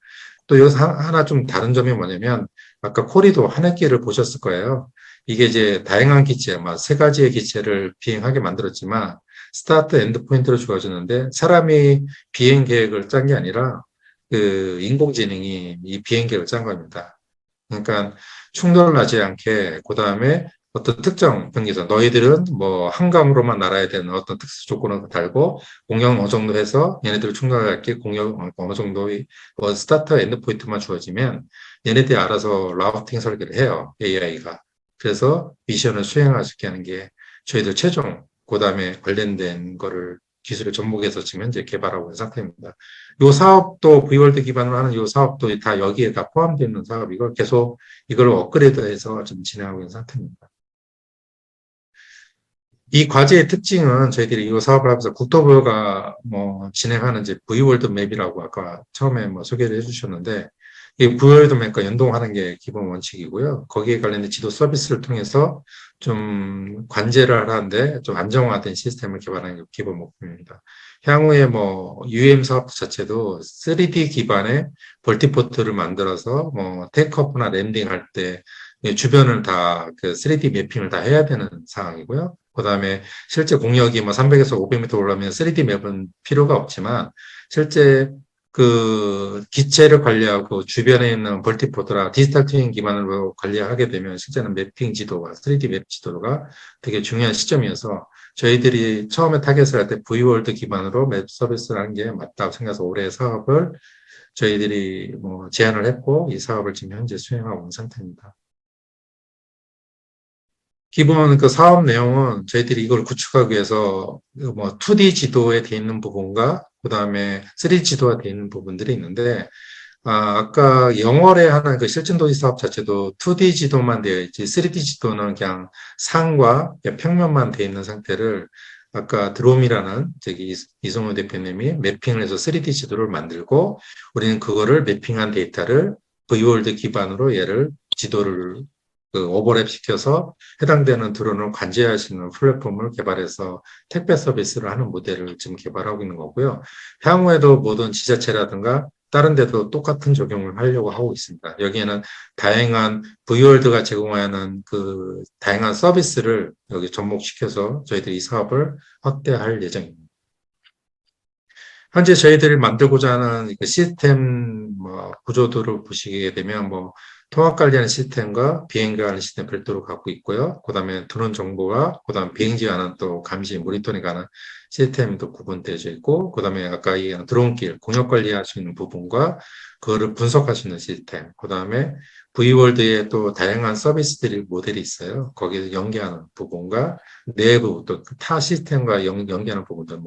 또 여기서 하나 좀 다른 점이 뭐냐면, 아까 코리도 하늘길을 보셨을 거예요. 이게 이제 다양한 기체, 막 세 가지의 기체를 비행하게 만들었지만 스타트 엔드 포인트로 주어지는데, 사람이 비행 계획을 짠 게 아니라 그 인공지능이 이 비행 계획을 짠 겁니다. 그러니까 충돌을 나지 않게, 그 다음에 어떤 특정 경기에서 너희들은 뭐 한강으로만 날아야 되는 어떤 특수 조건을 달고 공격 어느 정도 해서 얘네들 충돌할 게 공격 어느 정도의 뭐 스타트 엔드 포인트만 주어지면 얘네들이 알아서 라우팅 설계를 해요. AI가. 그래서 미션을 수행할 수 있게 하는 게 저희들 최종 그 다음에 관련된 거를 기술을 접목해서 지금 현재 개발하고 있는 상태입니다. 이 사업도 V월드 기반으로 하는 이 사업도 다 여기에 다 포함되어 있는 사업이고 계속 이걸 업그레이드해서 좀 진행하고 있는 상태입니다. 이 과제의 특징은 저희들이 이 사업을 하면서 국토부가 뭐 진행하는 이제 V월드 맵이라고 아까 처음에 뭐 소개를 해주셨는데, 이 V월드 맵과 연동하는 게 기본 원칙이고요. 거기에 관련된 지도 서비스를 통해서 좀 관제를 하는데 좀 안정화된 시스템을 개발하는 게 기본 목표입니다. 향후에 뭐 UAM 사업 자체도 3D 기반의 벌티포트를 만들어서 뭐 테이크오프나 랜딩 할 때 주변을 다 그 3D 매핑을 다 해야 되는 상황이고요. 그 다음에 실제 공역이 뭐 300에서 500m 올라오면 3D 맵은 필요가 없지만, 실제 그 기체를 관리하고 주변에 있는 벌티포트라 디지털 트윈 기반으로 관리하게 되면 실제는 매핑 지도와 3D 맵 지도가 되게 중요한 시점이어서 저희들이 처음에 타겟을 할 때 V월드 기반으로 맵 서비스를 하는 게 맞다고 생각해서 올해 사업을 저희들이 뭐 제안을 했고 이 사업을 지금 현재 수행하고 있는 상태입니다. 기본 그 사업 내용은 저희들이 이걸 구축하기 위해서 뭐 2D 지도에 돼 있는 부분과 그 다음에 3D 지도가 돼 있는 부분들이 있는데, 아까 영월에 하는 그 실증도시 사업 자체도 2D 지도만 되어 있지 3D 지도는 그냥 산과 평면만 돼 있는 상태를 아까 드롬이라는 저기 이성호 대표님이 매핑을 해서 3D 지도를 만들고, 우리는 그거를 매핑한 데이터를 V월드 기반으로 얘를 지도를 그 오버랩 시켜서 해당되는 드론을 관제할 수 있는 플랫폼을 개발해서 택배 서비스를 하는 모델을 지금 개발하고 있는 거고요. 향후에도 모든 지자체라든가 다른 데도 똑같은 적용을 하려고 하고 있습니다. 여기에는 다양한 V월드가 제공하는 그 다양한 서비스를 여기 접목시켜서 저희들이 이 사업을 확대할 예정입니다. 현재 저희들이 만들고자 하는 그 시스템 구조도를 보시게 되면 통합 관리하는 시스템과 비행 관리 시스템 별도로 갖고 있고요. 그다음에 드론 정보와 그다음 비행지와는 또 감시 모니터링하는 시스템도 구분되어 있고, 그다음에 아까 얘기한 드론길 공역 관리할 수 있는 부분과 그거를 분석할 수 있는 시스템, 그다음에 V월드에 또 다양한 서비스들이 모델이 있어요. 거기에 연계하는 부분과 내부 또 타 시스템과 연계하는 부분들,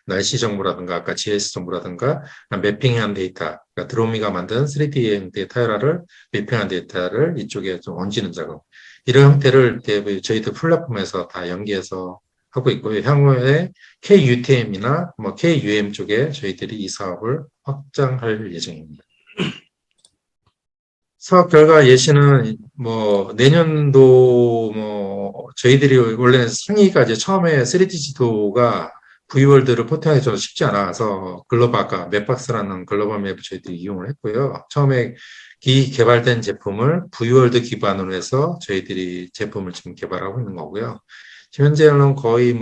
날씨 정보라든가 아까 GIS 정보라든가 매핑한 데이터, 그러니까 드로미가 만든 3D 데이터를 매핑한 데이터를 이쪽에 좀 얹는 작업, 이런 형태를 저희들 플랫폼에서 다 연계해서 하고 있고요. 향후에 KUTM이나 KUM 쪽에 저희들이 이 사업을 확장할 예정입니다. 사업 결과 예시는 내년도 저희들이 원래 상위가 이제 처음에 3D 지도가 V월드를 포팅하기 쉽지 않아서 글로벌 아까 맵박스라는 글로벌 맵을 저희들이 이용을 했고요. 처음에 이 개발된 제품을 V월드 기반으로 해서 저희들이 제품을 지금 개발하고 있는 거고요. 현재는 거의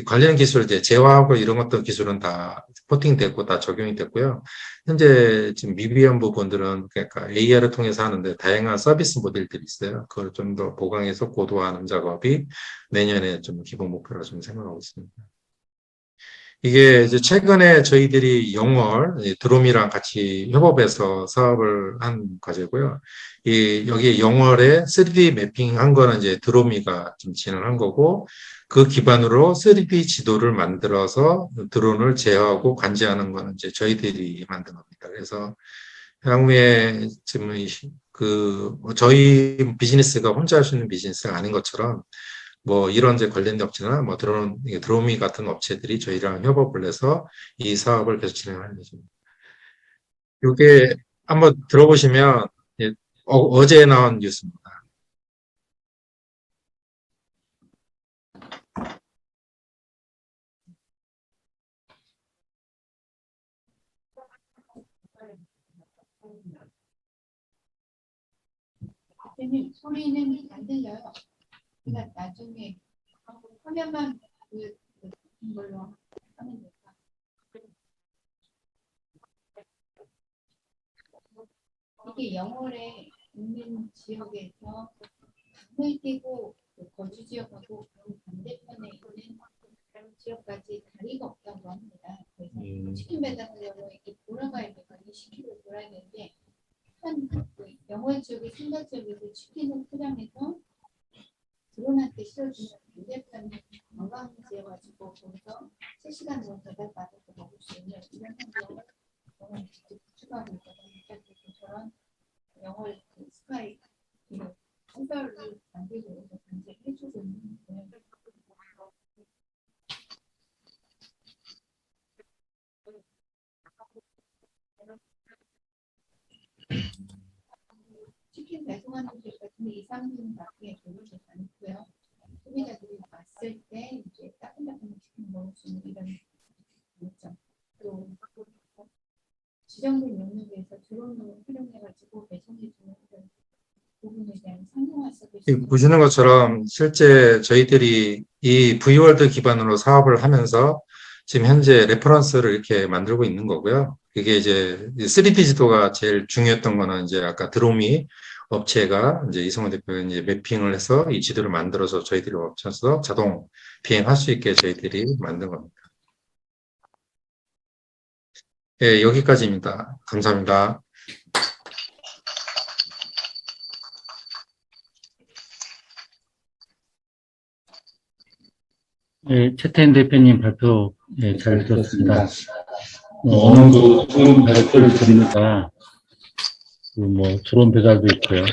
관련 기술 이제 제어하고 이런 것들 기술은 다 포팅됐고 다 적용이 됐고요. 현재 지금 미비한 부분들은 그러니까 AR을 통해서 하는데 다양한 서비스 모델들이 있어요. 그걸 좀 더 보강해서 고도화하는 작업이 내년에 좀 기본 목표로 좀 생각하고 있습니다. 이게 이제 최근에 저희들이 영월 드롬이랑 같이 협업해서 사업을 한 과제고요. 여기 영월에 3D 매핑한 거는 이제 드로미가 좀 진행한 거고, 그 기반으로 3D 지도를 만들어서 드론을 제어하고 관제하는 거는 이제 저희들이 만든 겁니다. 그래서 향후에 지금 저희 비즈니스가 혼자 할 수 있는 비즈니스가 아닌 것처럼 이런 이제 관련된 업체나 드로미 같은 업체들이 저희랑 협업을 해서 이 사업을 계속 진행하는 예정입니다. 이게 한번 들어보시면 어제 나온 뉴스입니다. 대표님, 소리는 안 들려요. 그러니까 나중에 화면만 보여주는 걸로 하면 될까? 이게 영월에 있는 지역에서 강을 끼고 거주 지역하고 그 반대편에 있는 지역까지 다리가 없다고 합니다. 그래서 치킨 배달하려면 이렇게 돌아가야 되고 20km 돌아야 되는데 영월 지역의 상가 지역에서 치킨을 포장해서 드론한테 실어주면 반대편에 관광지여가지고 거기서 3시간 정도 배달받아서 먹을 수 있는 이런 환경을 영월 직접 구축하고 있다고 저런 영월 스카이 선별을 만들고 이제 해주고 있는데 치킨 배송하는 데 같은 2, 3분밖에 돌리지 않고요. 소비자들이 왔을 때 이제 따끈따끈한 치킨 먹을 수 있는 이런 장점, 또 지정된 용역에서 드론을 활용해가지고 배송해주는 이런 부분에 대한 상용화 서비스. 보시는 것처럼 실제 저희들이 이 V월드 기반으로 사업을 하면서 지금 현재 레퍼런스를 이렇게 만들고 있는 거고요. 이게 이제 3D 지도가 제일 중요했던 거는 이제 아까 드로미 업체가 이제 이성호 대표가 이제 매핑을 해서 이 지도를 만들어서 저희들이 업체에서 자동 비행할 수 있게 저희들이 만든 겁니다. 예, 여기까지입니다. 감사합니다. 네, 최태인 대표님 발표 잘 들었습니다. 어느 정도 좋은 발표를 드립니다. 드론 배달도 있고요.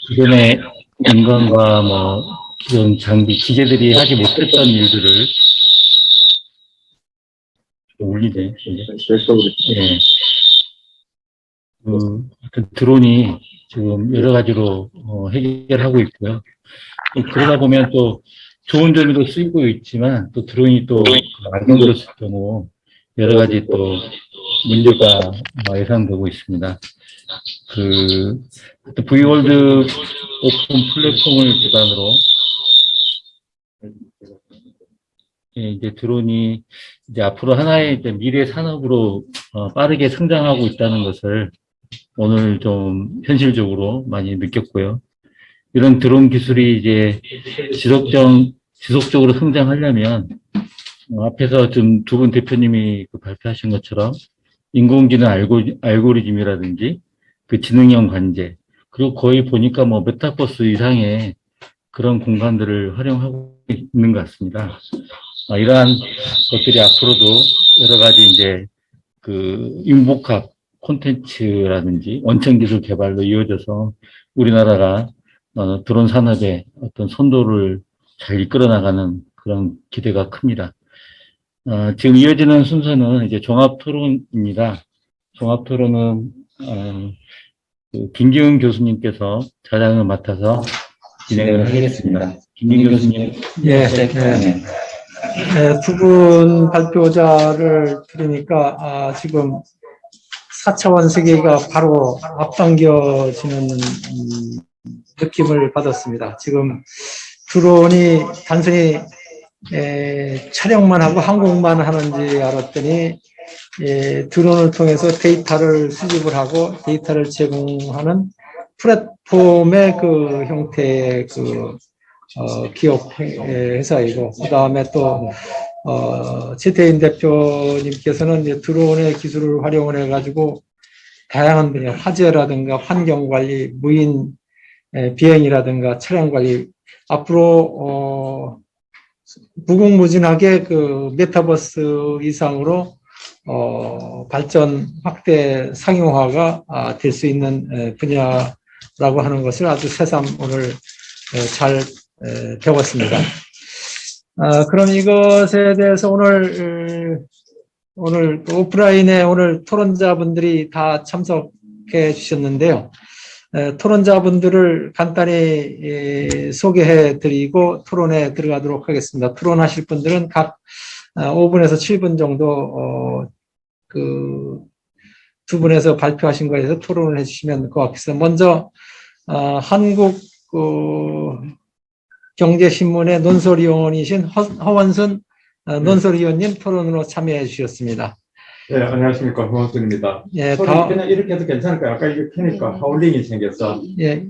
기존의 인간과 기존 장비, 기계들이 하지 못했던 일들을 올리네. 예. 드론이 지금 여러 가지로 해결하고 있고요. 그러다 보면 또 좋은 점도 쓰이고 있지만 또 드론이 또 악용됐을 경우 여러 가지 또 문제가 예상되고 있습니다. V월드 오픈 플랫폼을 기반으로 이제 드론이 이제 앞으로 하나의 이제 미래 산업으로 빠르게 성장하고 있다는 것을 오늘 좀 현실적으로 많이 느꼈고요. 이런 드론 기술이 이제 지속적으로 성장하려면 앞에서 좀 두 분 대표님이 발표하신 것처럼 인공지능 알고리즘이라든지 그 지능형 관제, 그리고 거의 보니까 뭐 메타버스 이상의 그런 공간들을 활용하고 있는 것 같습니다. 이러한 것들이 앞으로도 여러 가지 이제 그 융복합 콘텐츠라든지 원천 기술 개발로 이어져서 우리나라가 드론 산업의 어떤 선도를 잘 이끌어 나가는 그런 기대가 큽니다. 지금 이어지는 순서는 이제 종합 토론입니다. 종합 토론은 김기훈 교수님께서 자장을 맡아서 진행을 하겠습니다. 김기훈 교수님. 예, 두 분 발표자를 들으니까 지금 4차원 세계가 바로 앞당겨지는 느낌을 받았습니다. 지금 드론이 단순히 촬영만 하고 항공만 하는지 알았더니 드론을 통해서 데이터를 수집을 하고 데이터를 제공하는 플랫폼의 그 형태의 기업 회사이고, 그 다음에 또 최태인 대표님께서는 이제 드론의 기술을 활용을 해가지고 다양한 분야, 화재라든가 환경 관리, 무인 비행이라든가 차량 관리, 앞으로 무궁무진하게 그 메타버스 이상으로 발전 확대 상용화가 될 수 있는 분야라고 하는 것을 아주 새삼 오늘 잘 배웠습니다. 그럼 이것에 대해서 오늘 오프라인에 오늘 토론자분들이 다 참석해 주셨는데요. 토론자분들을 간단히 소개해 드리고 토론에 들어가도록 하겠습니다. 토론하실 분들은 각 5분에서 7분 정도 두 분에서 발표하신 거에 대해서 토론을 해주시면 고맙겠습니다. 먼저 한국 경제신문의 논설위원이신 허원순 논설위원님 토론으로 참여해 주셨습니다. 네, 안녕하십니까. 허원순입니다. 예, 그냥 이렇게 해도 괜찮을까요? 아까 이거 켜니까 하울링이 생겼어. 예.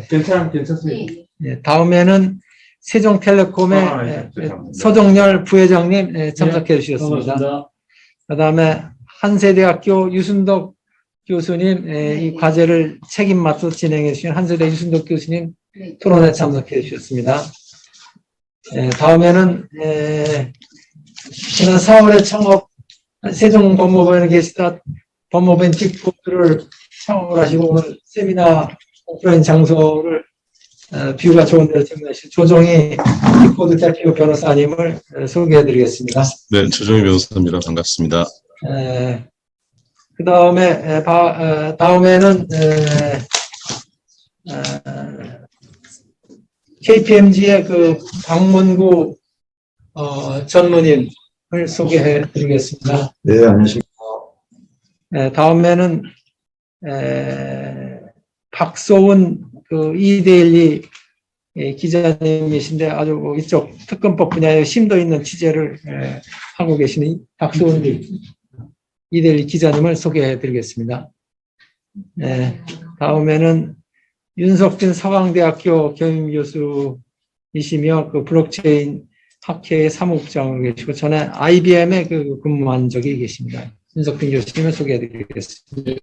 괜찮습니다. 예, 다음에는 세종텔레콤의 소정열 부회장님 참석해 주셨습니다. 그 다음에 한세대학교 유순덕 교수님, 이 과제를 책임 맡아 진행해 주신 한세대 유순덕 교수님 토론에 참석해 주셨습니다. 다음에는 지난 4월에 창업 세종법무부에 계시다 법무부인 빅보드를 창업을 하시고 오늘 세미나 오프라인 장소를 뷰가 좋은 데로 참여하신 조정희 빅보드 대표 변호사님을 소개해 드리겠습니다. 네, 조정희 변호사입니다. 반갑습니다. 그 다음에 다음에는 KPMG의 그 박문구 전무님을 소개해 드리겠습니다. 네, 안녕하십니까. 다음에는 박소은 그 이데일리 기자님이신데 아주 이쪽 특검법 분야에 심도 있는 취재를 하고 계시는 박소은 이데일리 기자님을 소개해 드리겠습니다. 다음에는 윤석진 서강대학교 겸임교수이시며 그 블록체인 학회의 사무국장으로 계시고 전에 IBM에 근무한 적이 계십니다. 윤석진 교수님을 소개해 드리겠습니다.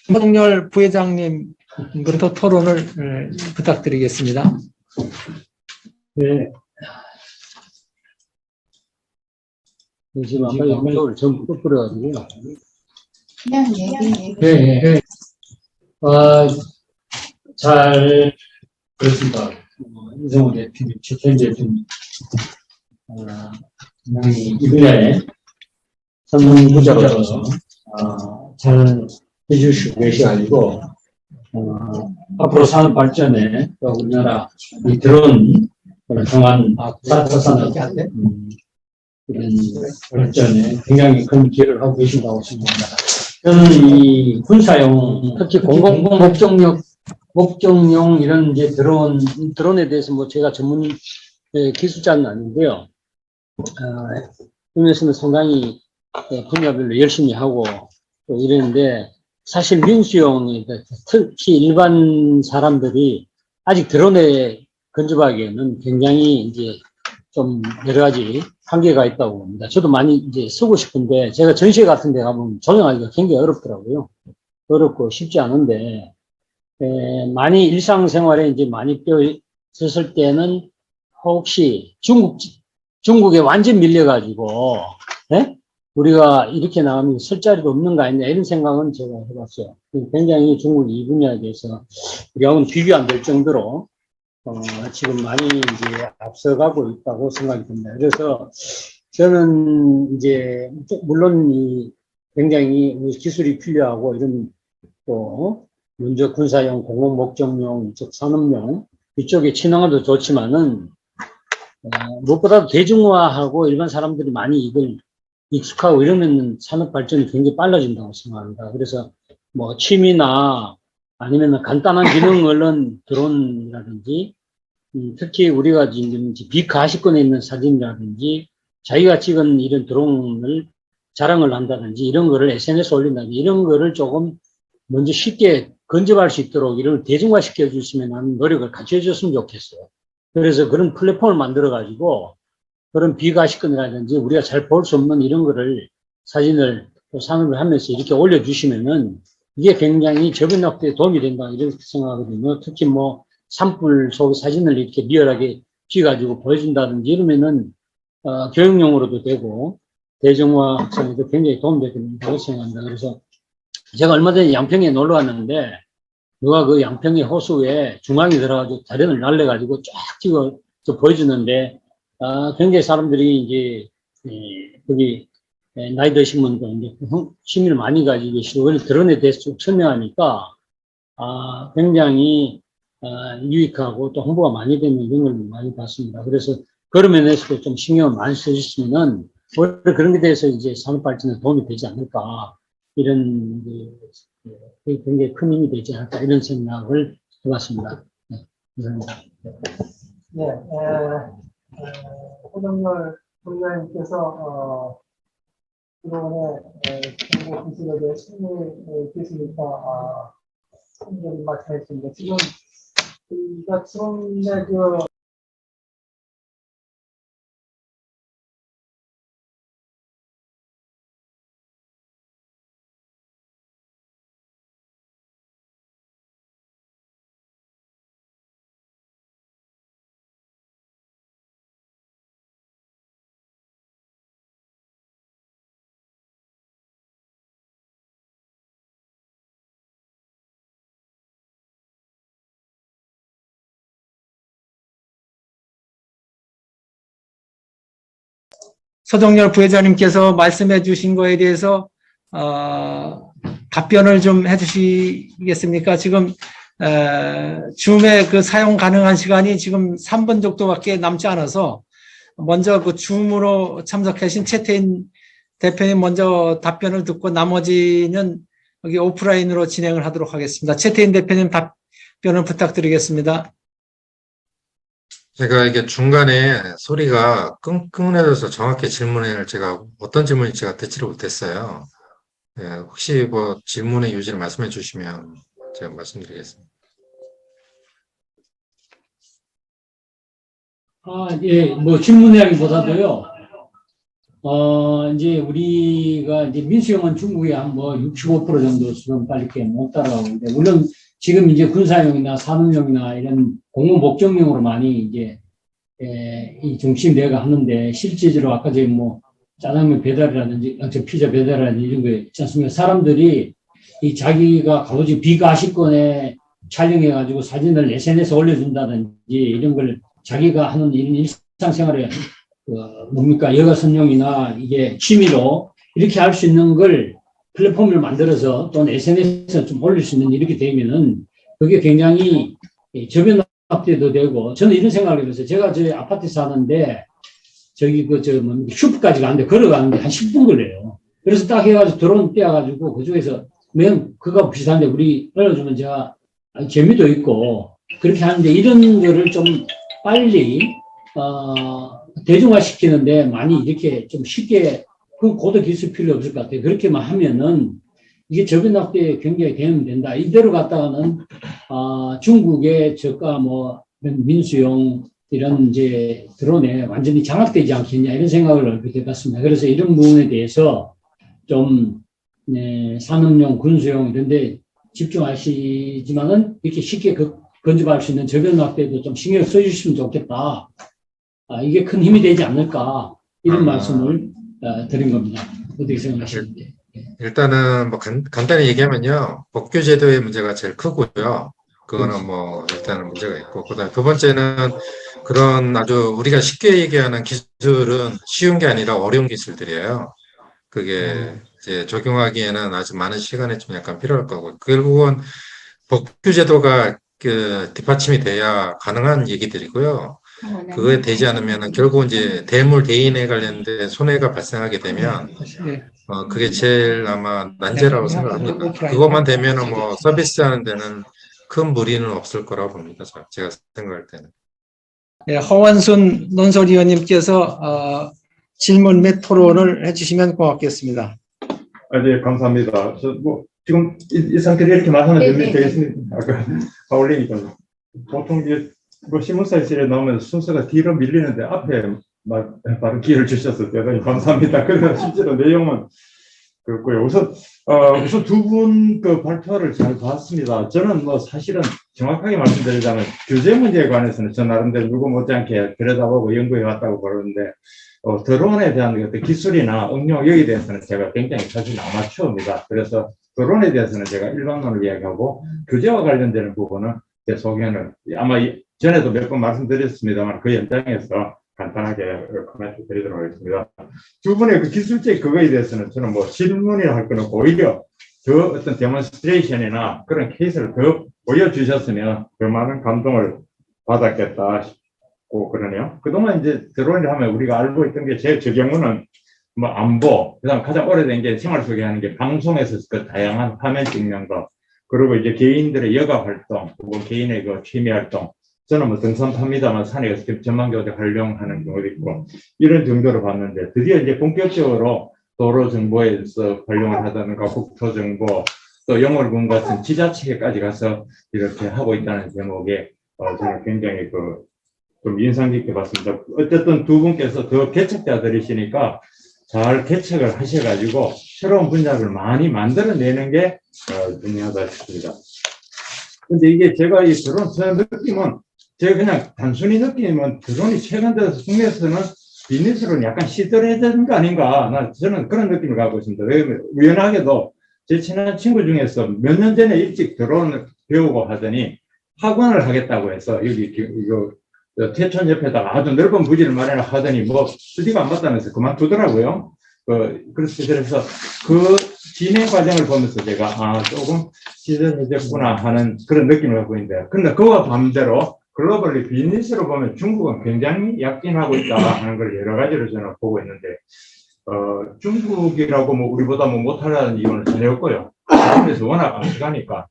김동열 부회장님부터 토론을 부탁드리겠습니다. 네. 지금 아까 연락을 전부 꺼버려가지고. 그냥 얘기. 네. 잘 그렇습니다. 이성호 대표님, 최태인 대표님, 이 분야에 전문부자로서 잘 해주시고 계셔가지고 앞으로 산업 발전에 또 우리나라 이 드론 통한 4차 산업 이런 발전에 굉장히 큰 기여를 하고 계신다고 생각합니다. 저는 이 군사용, 특히 목적용 이런 이제 드론에 대해서 뭐 제가 전문 기술자는 아닌데요. 그러면서는 상당히 분야별로 열심히 하고 또 이러는데 사실 민수용이 특히 일반 사람들이 아직 드론에 근접하기에는 굉장히 이제 좀 여러 가지 한계가 있다고 봅니다. 저도 많이 이제 쓰고 싶은데 제가 전시회 같은 데 가면 조정하기가 굉장히 어렵더라고요. 어렵고 쉽지 않은데 많이 일상생활에 이제 많이 쓰을 때는 혹시 중국에 완전 밀려가지고 우리가 이렇게 나가면 쓸 자리도 없는 거 아니냐 이런 생각은 제가 해봤어요. 굉장히 중국이 이 분야에 대해서 우리하고는 비교 안 될 정도로 지금 많이 이제 앞서가고 있다고 생각이 듭니다. 그래서 저는 이제 물론 굉장히 기술이 필요하고 이런 또 먼저 군사용, 공공 목적용, 즉 산업용 이쪽에 친환경도 좋지만은 무엇보다도 대중화하고 일반 사람들이 많이 이걸 익숙하고 이러면 산업 발전이 굉장히 빨라진다고 생각합니다. 그래서 뭐 취미나 아니면 간단한 기능을 드론이라든지 특히 우리가 지금 비가시권에 있는 사진이라든지 자기가 찍은 이런 드론을 자랑을 한다든지 이런 거를 SNS에 올린다든지 이런 거를 조금 먼저 쉽게 건접할 수 있도록 이런 대중화 시켜주시면 하는 노력을 같이 해줬으면 좋겠어요. 그래서 그런 플랫폼을 만들어가지고 그런 비가시권이라든지 우리가 잘 볼 수 없는 이런 거를 사진을 또 산업을 하면서 이렇게 올려주시면은 이게 굉장히 저변 확대에 도움이 된다 이렇게 생각하거든요. 특히 뭐 산불 속 사진을 이렇게 리얼하게 찍어가지고 보여준다든지 이러면은 교육용으로도 되고 대중화 확산에도 굉장히 도움이 된다고 생각합니다. 그래서 제가 얼마 전에 양평에 놀러 왔는데 누가 그 양평의 호수에 중앙에 들어가지고 다리를 날려가지고 쫙 찍어 보여주는데 굉장히 사람들이 이제 거기 나이 드신 분도 이제 취미를 많이 가지고 계시고 드론에 대해서 쭉 설명하니까 굉장히 유익하고 또 홍보가 많이 되는 이런 걸 많이 봤습니다. 그래서 그런 면에서도 좀 신경을 많이 써주시면은 오히려 그런 게 대해서 이제 산업 발전에 도움이 되지 않을까 이런 굉장히 큰 힘이 되지 않을까 이런 생각을 해봤습니다. 네, 감사합니다. 네, 호정열 본부장님께서 그동안에 정보 기술에 대해 승리 계시니까 성적인 말씀했습니다. 지금 우리가 처음에 서정열 부회장님께서 말씀해 주신 거에 대해서 답변을 좀 해주시겠습니까? 지금 줌에 그 사용 가능한 시간이 지금 3분 정도밖에 남지 않아서 먼저 그 줌으로 참석하신 최태인 대표님 먼저 답변을 듣고 나머지는 여기 오프라인으로 진행을 하도록 하겠습니다. 최태인 대표님 답변을 부탁드리겠습니다. 제가 이게 중간에 소리가 끙끙해져서 정확히 질문을 어떤 질문인지 제가 듣지를 못했어요. 예, 혹시 뭐 질문의 요지를 말씀해 주시면 제가 말씀드리겠습니다. 예, 뭐 질문이라기보다도요. 이제 우리가 이제 민수용은 중국에 한 뭐 65% 정도 지금 빨리 이렇게 못 따라가는데 물론 지금 이제 군사용이나 산업용이나 이런 공공 목적용으로 많이 이제 이 중심되어가 하는데 실질적으로 아까 저희 뭐 짜장면 배달이라든지 피자 배달이라든지 이런 거 있지 않습니까? 사람들이 이 자기가 가보지 비가시권에 촬영해가지고 사진을 SNS에 올려준다든지 이런 걸 자기가 하는 이런 일상생활에 뭡니까 여가 선용이나 이게 취미로 이렇게 할 수 있는 걸 플랫폼을 만들어서 또는 SNS에 좀 올릴 수 있는 이렇게 되면은 그게 굉장히 저변 확대도 되고 저는 이런 생각을 해봤어요. 제가 저희 아파트 사는데 슈퍼까지 가는데 걸어가는데 한 10분 걸려요. 그래서 딱 해가지고 드론 떼어가지고 그쪽에서 그거 비슷한데 우리 알려주면 제가 재미도 있고 그렇게 하는데 이런 거를 좀 빨리 대중화시키는데 많이 이렇게 좀 쉽게 그 고도 기술 필요 없을 것 같아요. 그렇게만 하면은 이게 저변 확대 굉장히 되면 된다. 이대로 갔다가는 중국의 저가 민수용 이런 이제 드론에 완전히 장악되지 않겠냐 이런 생각을 얼핏 해봤습니다. 그래서 이런 부분에 대해서 좀 산업용, 군수용 이런 데 집중하시지만은 이렇게 쉽게 건조할 수 있는 저변 확대도 좀 신경 써주시면 좋겠다. 이게 큰 힘이 되지 않을까 이런 말씀을 드린 겁니다. 어떻게 생각하시는지. 일단은 뭐 간단히 얘기하면요. 법규 제도의 문제가 제일 크고요. 그거는 뭐 일단은 문제가 있고, 그다음에 두 번째는 그런 아주 우리가 쉽게 얘기하는 기술은 쉬운 게 아니라 어려운 기술들이에요. 그게 이제 적용하기에는 아주 많은 시간이 좀 약간 필요할 거고, 결국은 법규 제도가 그 뒷받침이 돼야 가능한 얘기들이고요. 그거에 되지 않으면 결국 이제 대물 대인에 관련된 손해가 발생하게 되면 그게 제일 아마 난제라고 생각합니다. 그것만 되면은 뭐 서비스하는 데는 큰 무리는 없을 거라고 봅니다. 제가 생각할 때는. 네, 허원순 논설위원님께서 질문 및 토론을 해주시면 고맙겠습니다. 네, 감사합니다. 지금 이 상태로 이렇게 말하면 네, 되겠습니다. 아까 하울링이죠. 보통 이제 신문사에 나오면 순서가 뒤로 밀리는데 앞에 바로 기회를 주셔서 대단히 감사합니다. 그래서 실제로 내용은 그렇고요. 우선 두 분 그 발표를 잘 봤습니다. 저는 사실은 정확하게 말씀드리자면 규제 문제에 관해서는 저 나름대로 누구 못지않게 들여다보고 연구해 왔다고 그러는데 드론에 대한 어떤 기술이나 응용 여기에 대해서는 제가 굉장히 사실 아마추어입니다. 그래서 드론에 대해서는 제가 일반론을 이야기하고 규제와 관련되는 부분은 제 소견을 아마 전에도 몇 번 말씀드렸습니다만 그 연장에서 간단하게 코멘트 드리도록 하겠습니다. 두 분의 그 기술적 그거에 대해서는 저는 질문이라 할 거는 오히려 저 어떤 데몬스트레이션이나 그런 케이스를 더 보여주셨으면 더 많은 감동을 받았겠다 싶고 그러네요. 그동안 이제 드론을 하면 우리가 알고 있던 게 제 경우는 안보, 그다음 가장 오래된 게 생활 속에 하는 게 방송에서 그 다양한 화면 찍는 거, 그리고 이제 개인들의 여가 활동, 혹은 개인의 그 취미 활동. 저는 등산 탑니다만 산에 가서 전망교대 활용하는 경우도 있고, 이런 정도로 봤는데, 드디어 이제 본격적으로 도로 정보에서 활용을 하다든가 국토 정보, 또 영월군 같은 지자체까지 가서 이렇게 하고 있다는 제목에, 저는 굉장히 좀 인상 깊게 봤습니다. 어쨌든 두 분께서 더 개척자들이시니까 잘 개척을 하셔가지고 새로운 분야를 많이 만들어내는 게 중요하다 싶습니다. 근데 이게 제가 이 드론 저 느낌은 제가 그냥 단순히 느끼면 드론이 최근 들어서 국내에서는 비즈니스로는 약간 시들해진 거 아닌가. 저는 그런 느낌을 갖고 있습니다. 왜냐면 우연하게도 제 친한 친구 중에서 몇 년 전에 일찍 드론을 배우고 하더니 학원을 하겠다고 해서 여기 이거 태촌 옆에다가 아주 넓은 부지를 마련하더니 수디가 안 맞다면서 그만두더라고요. 그래서 그 진행 과정을 보면서 제가 조금 시들해졌구나 하는 그런 느낌을 갖고 있는데, 근데 그와 반대로 글로벌리 비즈니스로 보면 중국은 굉장히 약진하고 있다 하는 걸 여러 가지로 저는 보고 있는데, 중국이라고 우리보다 못하려는 이유는 전혀 없고요. 그래서 워낙 안가니까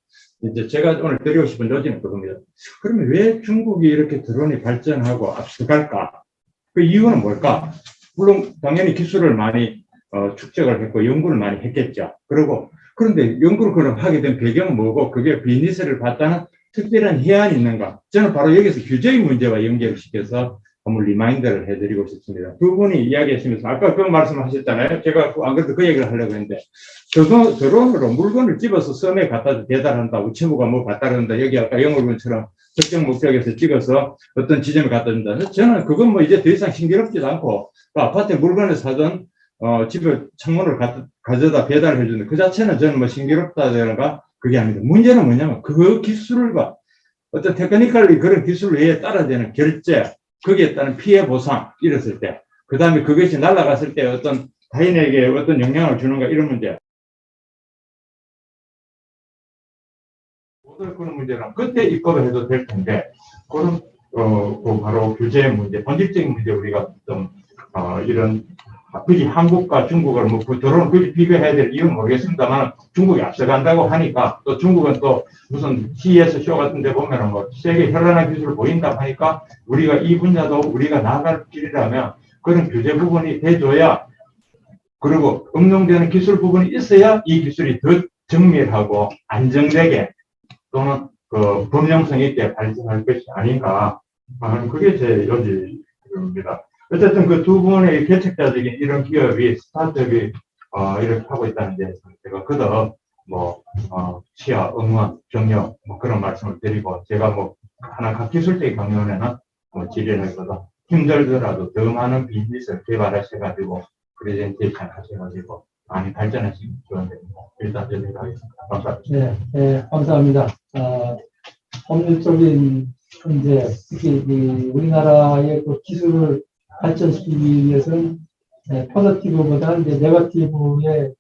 이제 제가 오늘 드리고 싶은 요지는 그겁니다. 그러면 왜 중국이 이렇게 드론이 발전하고 앞서갈까? 그 이유는 뭘까? 물론 당연히 기술을 많이 축적을 했고 연구를 많이 했겠죠. 그런데 연구를 하게 된 배경은 뭐고 그게 비즈니스를 봤다는 특별한 해안이 있는가? 저는 바로 여기서 규제의 문제와 연결을 시켜서 한번 리마인드를 해드리고 싶습니다. 두 분이 이야기하시면서 아까 그 말씀을 하셨잖아요. 제가 안 그래도 그 얘기를 하려고 했는데 드론으로 물건을 집어서 섬에 갖다 배달한다. 우체부가 갖다 준다. 여기 아까 영어군처럼 특정 목적에서 찍어서 어떤 지점에 갖다 준다. 저는 그건 이제 더 이상 신기롭지도 않고 아파트에 물건을 사든 집에 창문을 가져다 배달해 주는 그 자체는 저는 신기롭다든가 그게 아닙니다. 문제는 뭐냐면 그 기술과 어떤 테크니컬리 그런 기술 외에 따라야 되는 결제, 거기에 따른 피해 보상 이랬을 때, 그 다음에 그것이 날아갔을 때 어떤 타인에게 어떤 영향을 주는가 이런 문제. 그런 문제는 그때 입법을 해도 될 텐데, 그런 바로 규제 문제, 본질적인 문제 우리가 좀 이런 굳이 한국과 중국을 뭐 드론을 굳이 비교해야 될 이유는 모르겠습니다만 중국이 앞서간다고 하니까 또 중국은 또 무슨 CES 쇼 같은 데 보면은 뭐 세계 현란한 기술을 보인다고 하니까 우리가 이 분야도 우리가 나갈 길이라면 그런 규제 부분이 돼줘야 그리고 응용되는 기술 부분이 있어야 이 기술이 더 정밀하고 안정되게 또는 그 범용성 있게 발전할 것이 아닌가 하는 그게 제 요지입니다. 어쨌든 그 두 분의 개척자적인 이런 기업이 스타트업이 이렇게 하고 있다는 데 제가 그더 취하, 응원, 격려 뭐 그런 말씀을 드리고 제가 뭐 하나 각 기술적인 강연에는 뭐 질의하기보다 힘들더라도 더 많은 비즈니스를 개발하셔가지고 프레젠테이션 하셔가지고 많이 발전하시면 좋은데입니다. 일단 여기까지 하겠습니다. 감사합니다. 네, 감사합니다. 법률적인 문제, 특히 우리나라의 그 기술을 발전시키기 위해서는 포지티브보다는 이제 네거티브의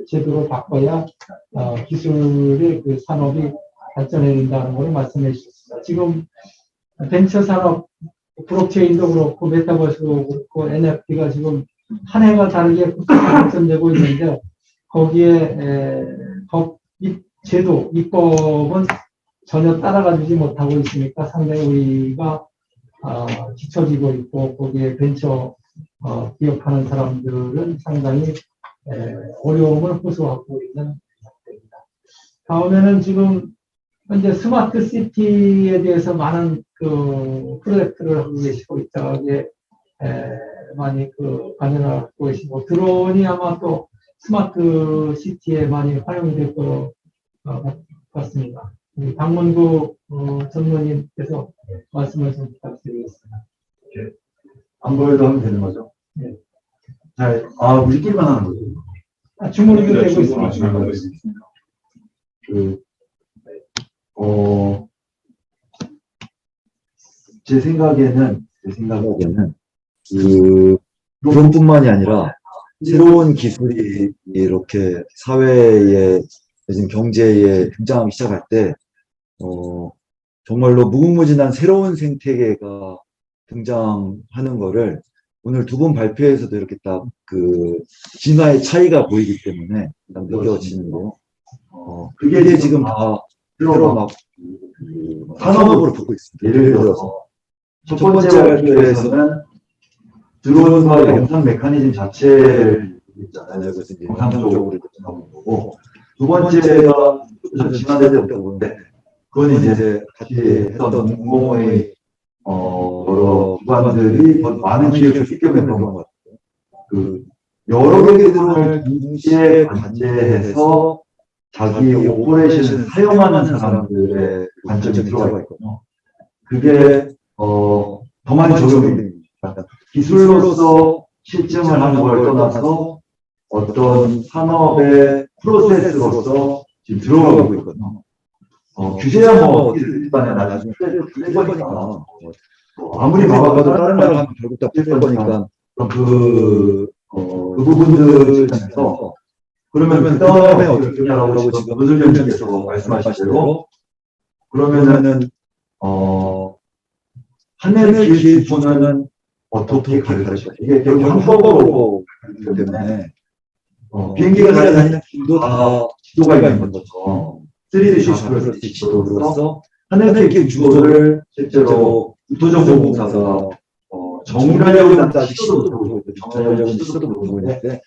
제도로 바꿔야 기술의 그 산업이 발전해야 된다는 걸 말씀해 주셨습니다. 지금 벤처 산업, 블록체인도 그렇고 메타버스도 그렇고 NFT가 지금 한 해가 다르게 발전되고 있는데 거기에 제도, 입법은 전혀 따라가지 못하고 있으니까 상당히 우리가 뒤처지고 있고 거기에 벤처 기업하는 사람들은 상당히 어려움을 호소하고 있는 상태입니다. 다음에는 지금 현재 스마트 시티에 대해서 많은 그 프로젝트를 하고 계시고 있다게 많이 관여를 하고 계시고 드론이 아마 또 스마트 시티에 많이 활용이 될 것 같습니다. 박문구 전무님께서 말씀을 좀 부탁드리겠습니다. 안 보여도 하면 되는 거죠? 네. 잘, 우리끼리만 하는 거죠? 주문이 되고 있습니다. 제 생각에는, 드론뿐만이 아니라, 새로운 기술이 이렇게 사회에, 요즘 경제에 등장하기 시작할 때, 정말로 무궁무진한 새로운 생태계가 등장하는 거를 오늘 두 분 발표에서도 이렇게 딱 진화의 차이가 보이기 때문에 느껴지는데요. 그게 지금 다 새로 막 산업으로 붙고 있습니다. 예를 들어서 첫 번째 발표에서는 드론과 영상 메커니즘 자체를 있잖아요. 그래서 이제 영상적으로 나오는 거고 두 번째가 좀 진화되었던 건데 그건 이제 같이 했던 공공의 여러 기관들이 더 많은 기획을 휘겸했던 것 같아요. 여러 개의 드론을 동시에 관제해서 자기 오퍼레이션을 사용하는 사람들의 관점이 들어가 있거든요. 그게 더 많이 적용이 됩니다. 기술로서 실증을 하는 걸 떠나서 어떤 산업의 프로세스로서 지금 들어가고 있거든요. 규제야 뭐 일반에 나중에 풀릴 거니까 아무리 막아봐도 다른 나라 가면 결국 다 풀릴 거니까 그 부분들 중에서 그러면 그 다음에 어떻게 하냐라고 지금 노슬련님께서 말씀하신 대로 그러면은 하늘을 기술보다는 어떻게 가르쳐 이게 결국 한국어로 가르치기 때문에 비행기가 다니는 길도 다 지도가 있는 것처럼 3D 슈퍼스 지도로서 하늘길 주어를 실제로 우토정보공사가 정밀하려고 시도도 보고 정밀하려고 시도도 보고 있는데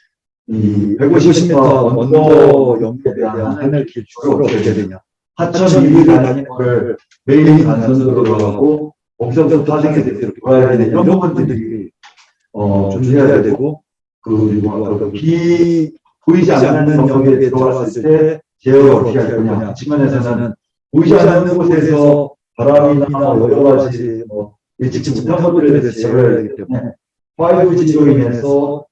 이 150m 언더 영역에 대한 하늘길 주소를 어떻게 되냐 하천 1위 다니는 걸 메인 간선으로 들어가고 거기서부터 화생에 대해서 이렇게 돌아야 되는 이런 부분들이 존재해야 되고 그리고 보이지 않는 영역에 들어갔을 때 제어를 어떻게 할 거냐. 측면에서는 보이지 않는 곳에서 바람이나 여러 가지 예측치 못한 것들에 대해서 제어를 해야 되기 때문에 5G로 인해서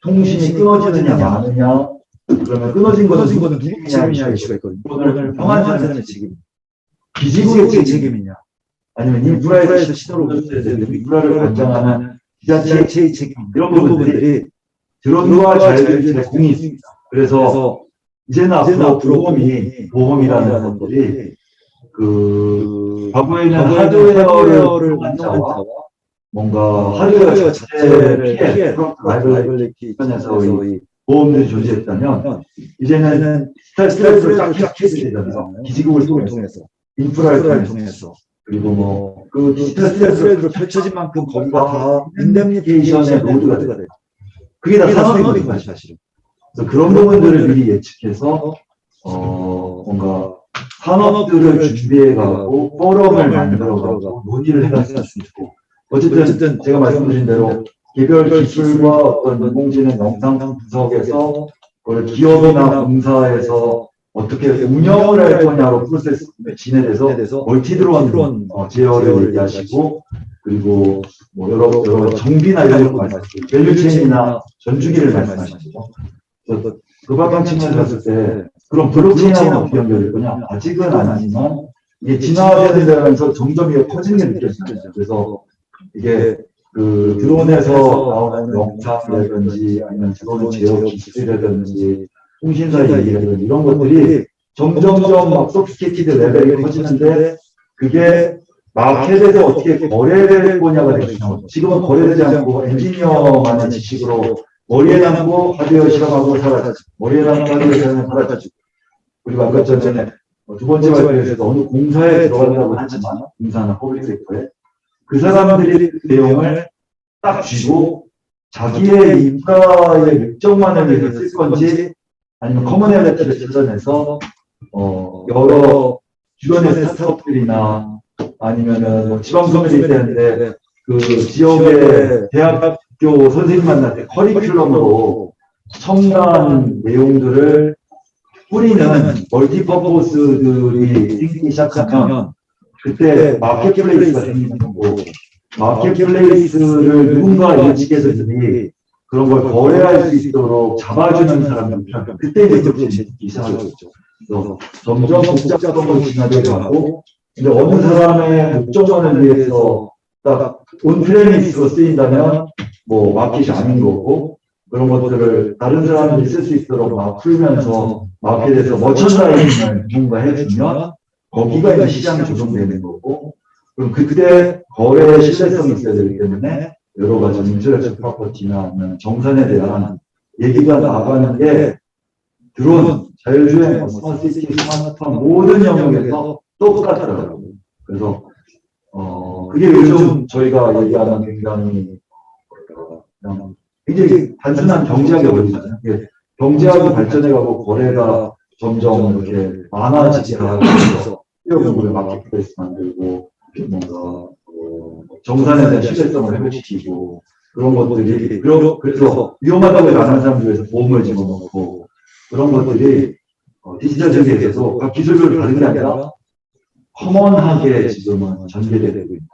통신이 끊어지느냐 마느냐 그러면 끊어진 거는 누구 책임이냐 이슈가 있거든요. 오늘 평안 사람의 책임, 기지국의 책임이냐 아니면 인프라에서 신호를 보내야 되는 인프라를 관장하는 지자체의 책임 이런 부분들이 드론과 자율주행의 공이 있습니다. 그래서 이제는 앞으로 보험이라는 것들이 과거에는 하드웨어를 운영한 자와 뭔가 하드웨어 자체를 피해 라이벌리티 편에서 이 보험들이 존재했다면 이제는 스트레스를 딱 해소해야 되잖아요. 기지국을 통해서 인프라를 통해서 그리고 뭐 그 스트레스를 펼쳐진 만큼 거기가 다 인데미니케이션의 로드가 돼요. 그게 다 산업인 거죠, 사실은. 그래서 그런 부분들을 미리 예측해서 뭔가 산업들을 준비해가고 포럼을 만들어가고 논의를 해갔으면 좋고, 어쨌든 제가 말씀드린 대로 개별 기술과 어떤 인공지능 영상 분석에서 그걸 기업이나 공사에서 어떻게 운영을 할 거냐로 프로세스 진행돼서 멀티드론 제어를 얘기하시고, 그리고 뭐 여러 정비나 이런 거 말씀하시고, 밸류체인이나 전주기를 말씀하시고, 그 방향 측면에서 봤을 때 그럼 블록체인하고 어떻게 연결될 거냐? 아직은 아니지만 이게 진화되면서 점점 이게 커지는 게 느껴지죠. 그래서 이게 그 드론에서 나오는 영상이라든지 아니면 드론 제어 기술이라든지 통신사 얘기라든지 이런 것들이 점점점 막 소피스티키드 레벨이 커지는데, 그게 마켓에서 어떻게 거래될 거냐가 되게 중요한 거죠. 지금은 거래되지 않고 엔지니어만의 지식으로 머리에 남고 하드웨어 실험하고 사라지고, 머리에 남고 하드웨어 실험하고 사라지고, 그리고 아까 전에 두 번째 발표에서 어느 공사에 들어간다고 했지만, 공사나 퍼블릭 섹터에 그 사람들이 그 내용을 딱 쥐고 자기의 인프라의 목적만을 위해서 쓸 건지, 아니면 커머널리티를 찾아내서 여러 주변의 스타트업들이나 아니면은 뭐 지방소멸이 있는데 그 지역의 대학교 선생님 만날 때 커리큘럼으로 첨가한 내용들을 뿌리는 멀티퍼포스들이 생기기 시작하면 그때 마켓플레이스가 생기는 거고, 마켓플레이스를 누군가 예측해서들이 그런 걸 거래할 수 있도록 잡아주는 사람들 필요하면 그때 이제 블록체인이 이상하겠죠. 그래서 점점 복잡성으로 진화되어 가고, 근데 어느 사람의 목적만을 위해서 딱 온프레미스로 쓰인다면 뭐 마켓이 아닌 거고, 그런 것들을 다른 사람들이 쓸 수 있도록 막 풀면서 마켓에서 머천다이징을 누군가 해주면 거기가 이제 시장이 조성되는 거고, 그럼 그때 거래의 신뢰성이 있어야 되기 때문에 여러 가지 인텔렉츄얼 프로퍼티나 아니면 정산에 대한 얘기가 나가는 게 드론, 자율주행, 스마트시티, 스마트팜 모든 영역에서 똑같더라고요. 그래서 그게 요즘 저희가 얘기하는 굉장히 그냥 굉장히 단순한 경제학의 원리잖아요. 경제학이 발전해가고 거래가 점점 이렇게 많아지기가 하면서 뛰어보고 마켓플레이스 만들고 뭔가 정산에 대한 신뢰성을 회복시키고 그런 것들이, 그래서 위험하다고 말하는 사람들 위해서 보험을 집어넣고 그런 것들이 디지털 세계에서 각 기술별로 다른 게 아니라 커먼하게 지금은 전개되고 있습니다.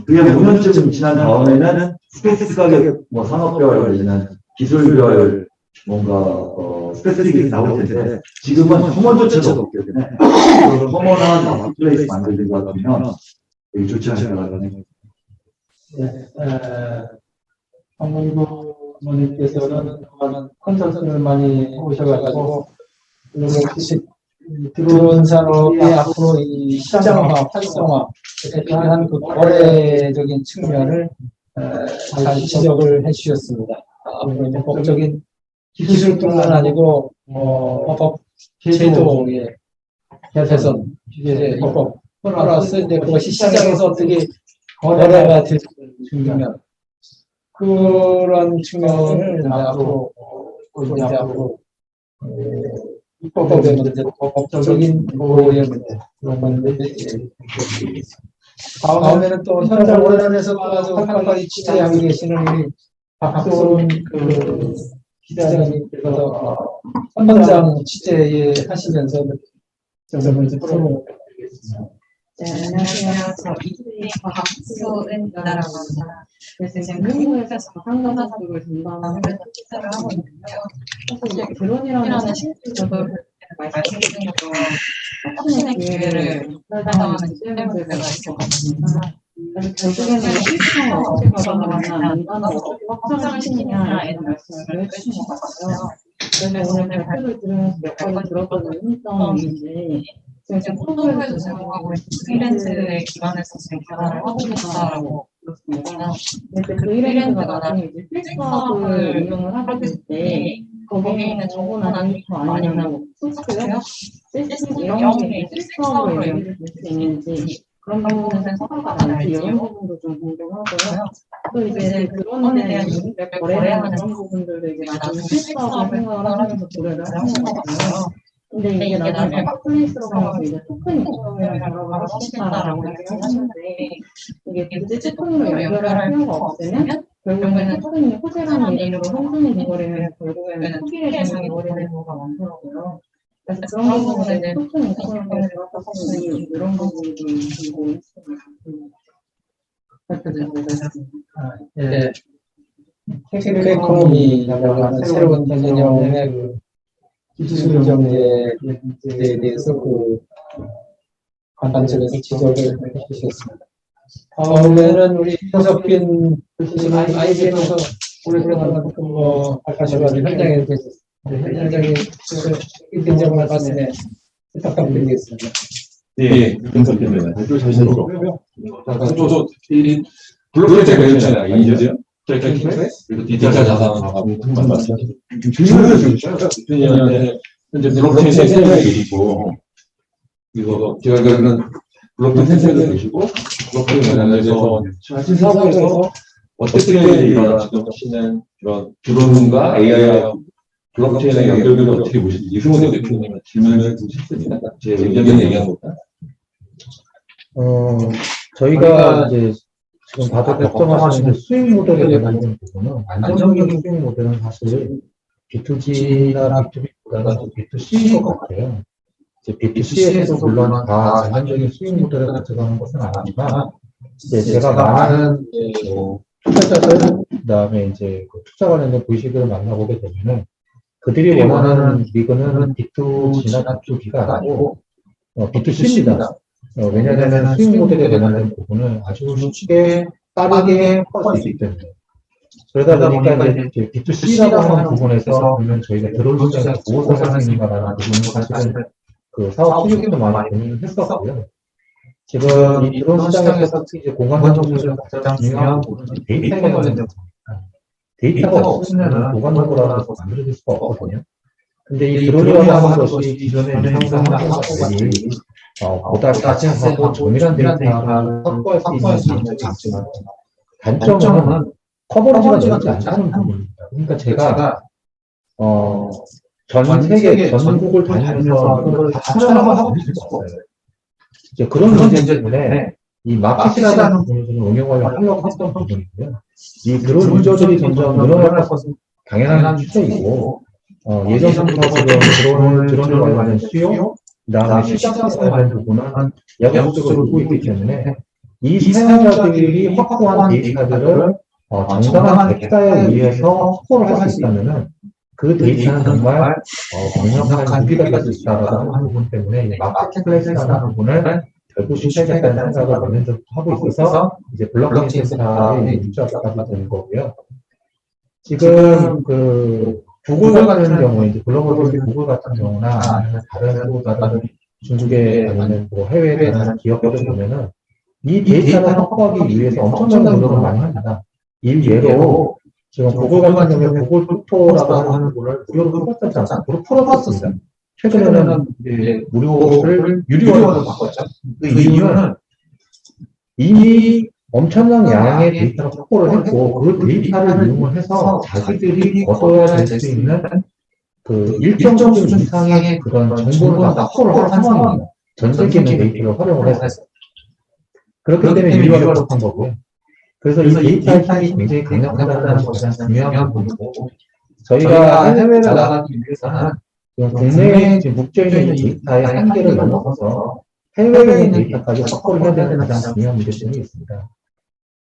그게 5년쯤 지난 다음에는 스페시픽하게 뭐 산업별 아니면 기술별 뭔가 스페시픽이 나올 텐데, 지금은 커먼조차도 없기 때문에 그런 커먼한 마켓플레이스 만들는 것 같으면 되게 좋지 않을까 생각합니다. 네, 황문구 의원님께서는 많은 컨설팅을 많이 오셔가지고, 그리고 드론 산업이 앞으로 이 시장화, 활성화, 필요한 그 거래적인 측면을 잘 지적을 해주셨습니다. 법적인 기술뿐만 아니고 법 제도의 개선, 규제, 법법 플러스 이제 그것이 시장에서 어떻게 거래가 될 측면, 그런 측면을 이제 앞으로 입법의 문제, 법적인 보호의 문제, 그런 문제들이 다음에는 또 현장 원안에서 또 아주 활발히 취재하고 계시는 우리 박소은 그 기자님께서 현장 취재 하시면서 점을 풀어보겠습니다. 네, 안녕하세요. 저 이주의 박소은이라고 합니다. 그래서 지금 한국에서 상가사업을 담당하면서 기사를 하고 있는데요. 사실 이제 드론이라는 신기술도 말씀드린 것처럼 확신의 기회를 설정하는 시스템들가 있어가지고, 결국에는 시스템을 어떻게 가져가느냐, 인간을 어떻게 확장하시느냐에 대한 말씀을 해주신 것 같아요. 그래서 오늘 발표를 들으면서 몇 가지 들었던 의문점인지, 지금 프로그램을 진행하고 프리랜스에 기반해서 지금 개발을 하고 있다라고 그렇습니다. 근데 그 이벤트가 나중에 이제 필수업을 운영을 하게 될 때 거기에 있는 정보나 데이터 아니면 소프트웨어, 시스템 이런 게 필수업으로 연결될 수 있는지 그런 부분에서 성과가 나는지 이런 부분도 좀 궁금하고요. 또 이제 드론에 대한 인식을 거래하는 그런 부분들도 이제 나중에 필수업을 생각을 하면서 고려를 하는 거고요. 근데 이게 나중에 마켓플레이스로 가면서 이제 토큰 이코노미랑 결합을 하시겠다라고 얘기를 하시는데 이게 굳이 토큰으로 연결할 필요가 없으면 결국에는 토큰이 호재라는 이름으로 형성이 돼버리면 결국에는 토기를 정해버리는 경우가 많더라고요. 그래서 그런 부분에 토큰 이코노미를 결합하시는 이런 부분도 궁금했습니다. 네. 테크 이코노미라고 하는 새로운 개념의 그 기술 경제에 대해서 그 간단적인 지적을 해주셨습니다. 원래는 우리 현석빈 교수님 IBM에서 오랫동안 박사시간 현장에 계셨습니다. 현장에 인정을 말씀에 부탁드리겠습니다. 예, 윤석입니다. 또 자신 없고요. 저도 이 블록체인 관련자 이죠. 그리고 디지털 자산하고 한번 말씀드리죠. 중요한 주제인데 현재 블록체인 센터에 계시고 그리고 제가 알기로는 블록체인 센터에 계시고 블록체인 관련해서 하신 사업에서 어떻게 이런 지금 하시는 그런 드론과 AI와 블록체인의 연결을 어떻게 보시는지 이승호 대표님의 질문을 듣고 싶습니다. 제 의견을 얘기한 것보다. 저희가 이제 지금 다들 걱정하시는 수익 모델에 관련된 부분은 안정적인 수익 모델은 사실 B2G나 B2B보다는 B2C인 것 같아요. 이제 B2C에서도 물론 다 안정적인 수익 모델을 가져가는 것은 아니지만 이제 제가 많은 투자자들 그다음에 이제 그 투자 관련된 VC들을 만나보게 되면은 그들이 원하는 리그는 B2G나 B2B가 아니고 B2C입니다. 왜냐하면 수익 모델에 관련된 부분을 아주 쉽게 빠르게 할 수 있기 때문에. 그러다 보니까 이제 B2C라고 하는 부분에서 보면 저희가 드론 시장의 보호 사장님과라는 부분은 사실은 그 사업 수익도 많이 고민을 했었고요. 지금 이 드론 시장에서 특히 이제 공간 정보에서 가장 중요한 부분은 데이터에 관련된 부분입니다. 데이터가 없으면 공간 정보라고 만들어질 수가 없거든요. 근데 이 드론이라고 하는 것이 기존의 위성상 항공사들이 보다 자세하고 정밀한 데이터를 확보할 수 있는 장점이 있지만 단점은 커버리지가 넓지 않다는 부분입니다. 그러니까 제가 전 세계 전국을 다니면서 그걸 다 촬영을 하고 있을 수 없어요. 이제 그런 문제 때문에 이 마켓이라는 부분을 응용을 하려고 했던 부분이고요. 이 드론 유저들이 점점 늘어날 것은 당연한 추세이고 예전부터 지금 드론을 관련된 수요, 그다음에 시장에 관련된 부분은 야구적으로 보고 있기 때문에 이 사용자들이 확보한 데이터들을 정당한 객사에 의해서 확보를 할 수 있다면은 그 데이터는 정말 강력한 무기가 될 수 있다라고 하는 부분 때문에 마켓플레이스라는 부분을 결국 실시하겠다는 생각을 먼저 하고 있어서 이제 블록체인 센터에 입주하게 되는 거고요. 지금 그 구글 같은 경우에 이제 글로벌 구글 같은 경우나 아니면 다른 중국에 아니면 뭐 해외에 다른 기업들을 보면은 이 데이터를 확보하기 위해서 엄청난 노력을 많이 합니다. 일예로 지금 구글 같은 경우에 구글 포토라고 하는 부분을 무료로 풀었지 않습니까? 풀어봤습니다. 최근에는 이제 무료를 유료화로 바꿨죠. 그 이유는 이미 엄청난 양의 데이터를 확보를 했고 그 데이터를 이용을 해서 자기들이 얻어야 될 수 있는 그 일정 수준 이상의 그런 정보를 다 확보를 한 상황입니다. 전 세계 있는 데이터를 활용을 해서 그렇기 때문에 유료화를 한 거고요. 그래서 이 데이터의 힘이 굉장히 강력하다는 것이 가장 중요한 부분이고 저희가 해외를 나가기 위해서는 국내에 묵혀있는 데이터의 한계를 넘어서서 해외에 있는 데이터까지 확보를 해야 되는 가장 중요한 문제점이 있습니다.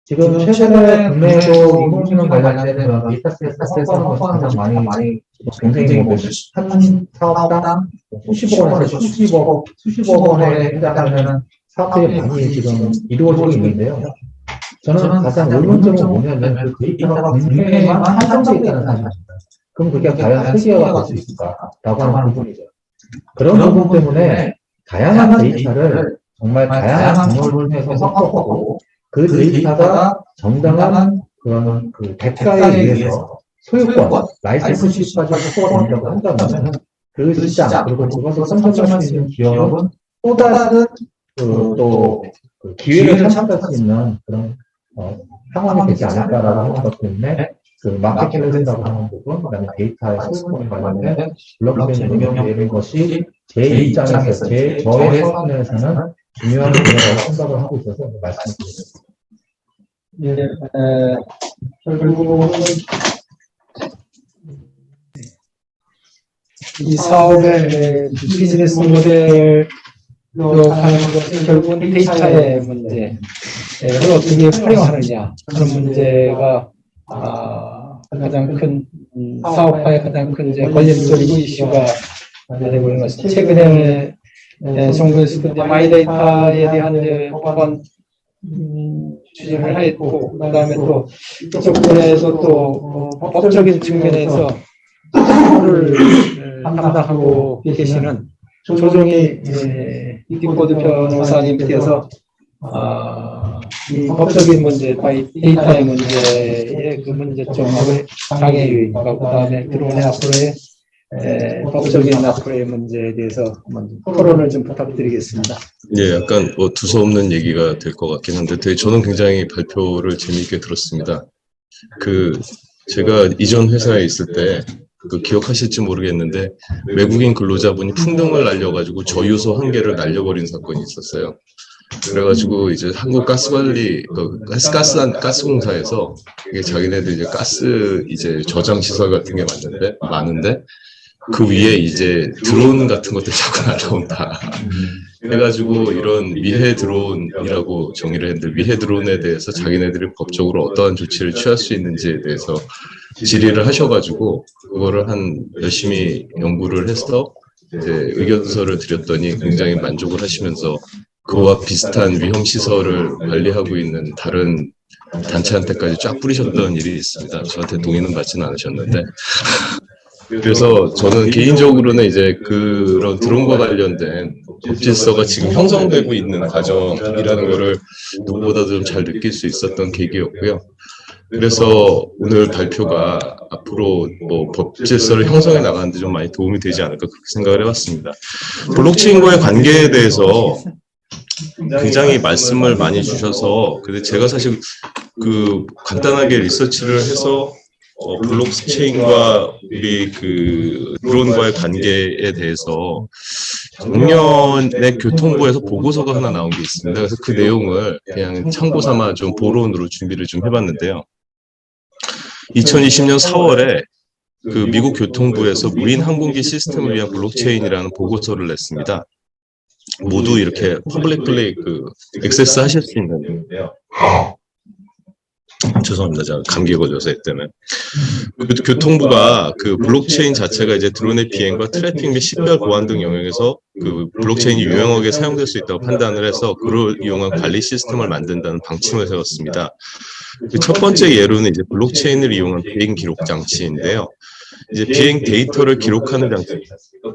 지금 최근에 국내에도 인공지능 관련된 그런 데이터셋을 확보하는 것이 가장 많이 굉장히 한 사업당 수십억 원에서 수십억 원에 해당하는 사업들이 많이 지금 이루어지고 있는데요. 저는 가장 의문점은 뭐냐면 그 데이터가 국내에만 한정되어 있다는 사실입니다. 그럼 그게 과연 세계화가 될 수 있을까라고 하는 부분이죠. 그런 부분 때문에 다양한 데이터를 정말 다양한 방법을 통해서 확보하고 그 데이터가 정당한 그런 그 대가에 의해서 소유권, 라이센스십까지 확보가 된다고 한다면 그 시장, 그리고 그것을 선점할 수 있는 기업은 또 다른 또 기회를 창출할 수 있는 그런 상황이 되지 않을까라고 하는 것 때문에 그 마켓플레이스라고 하는 부분, 그다음에 데이터의 소유권에 관련된 블록체인 응용 이런 것이 제 입장에서 저의 사업에서는 중요한 부분이라고 생각을 하고 있어서 말씀드리겠습니다. 결국은 이 사업의 비즈니스 모델로 가는 것은 결국은 데이터의 문제, 를 어떻게 활용하느냐 그런 문제가 가장 큰 사업화의 가장 큰 이제 걸림돌이고 이슈가 되고 있는 것입니다. 최근에 정부에서 마이데이터에 대한 이제 법안 추진을 했고, 그다음에 또 정부에서 또 법적인 측면에서 를 담당하고 계시는 조정희 디코드 변호사님께서 이 법적인 문제, 데이터의 문제의 그 문제점하고 장애유인과 그다음에 드론의 앞으로의 법적인 앞으로의 문제에 대해서 한번 토론을 좀 부탁드리겠습니다. 예, 약간 두서없는 얘기가 될 것 같긴 한데, 저는 굉장히 발표를 재미있게 들었습니다. 제가 이전 회사에 있을 때, 기억하실지 모르겠는데, 외국인 근로자분이 풍등을 날려가지고 저유소 1개를 날려버린 사건이 있었어요. 그래가지고 이제 한국 가스관리, 가스공사에서 이게 자기네들 이제 가스 저장 시설 같은 게 많은데, 그 위에 이제 드론 같은 것들 자꾸 날라온다. 해가지고 이런 미해 드론이라고 정의를 했는데, 미해 드론에 대해서 자기네들이 법적으로 어떠한 조치를 취할 수 있는지에 대해서 질의를 하셔가지고 그거를 열심히 연구를 해서 이제 의견서를 드렸더니 굉장히 만족을 하시면서 그와 비슷한 위험 시설을 관리하고 있는 다른 단체한테까지 쫙 뿌리셨던 일이 있습니다. 저한테 동의는 받지는 않으셨는데. 그래서 저는 개인적으로는 이제 그런 드론과 관련된 법 질서가 지금 형성되고 있는 과정이라는 거를 누구보다도 좀 잘 느낄 수 있었던 계기였고요. 그래서 오늘 발표가 앞으로 법 질서를 형성해 나가는데 좀 많이 도움이 되지 않을까 그렇게 생각을 해봤습니다. 블록체인과의 관계에 대해서 굉장히 말씀을 많이 주셔서, 근데 제가 사실 간단하게 리서치를 해서 블록체인과 우리 드론과의 관계에 대해서 작년에 교통부에서 보고서가 하나 나온 게 있습니다. 그래서 그 내용을 그냥 참고 삼아 좀 보론으로 준비를 좀 해봤는데요. 2020년 4월에 미국 교통부에서 무인 항공기 시스템을 위한 블록체인이라는 보고서를 냈습니다. 모두 이렇게 퍼블릭플리 액세스 하실 수 있는 내용인데요. 죄송합니다. 제가 감기에 걸려서 했다면. 교통부가 블록체인 자체가 이제 드론의 비행과 트래픽 및 식별 보안 등 영역에서 블록체인이 유용하게 사용될 수 있다고 판단을 해서 그를 이용한 관리 시스템을 만든다는 방침을 세웠습니다. 첫 번째 예로는 이제 블록체인을 이용한 비행 기록 장치인데요. 이제 비행 데이터를 기록하는 장치,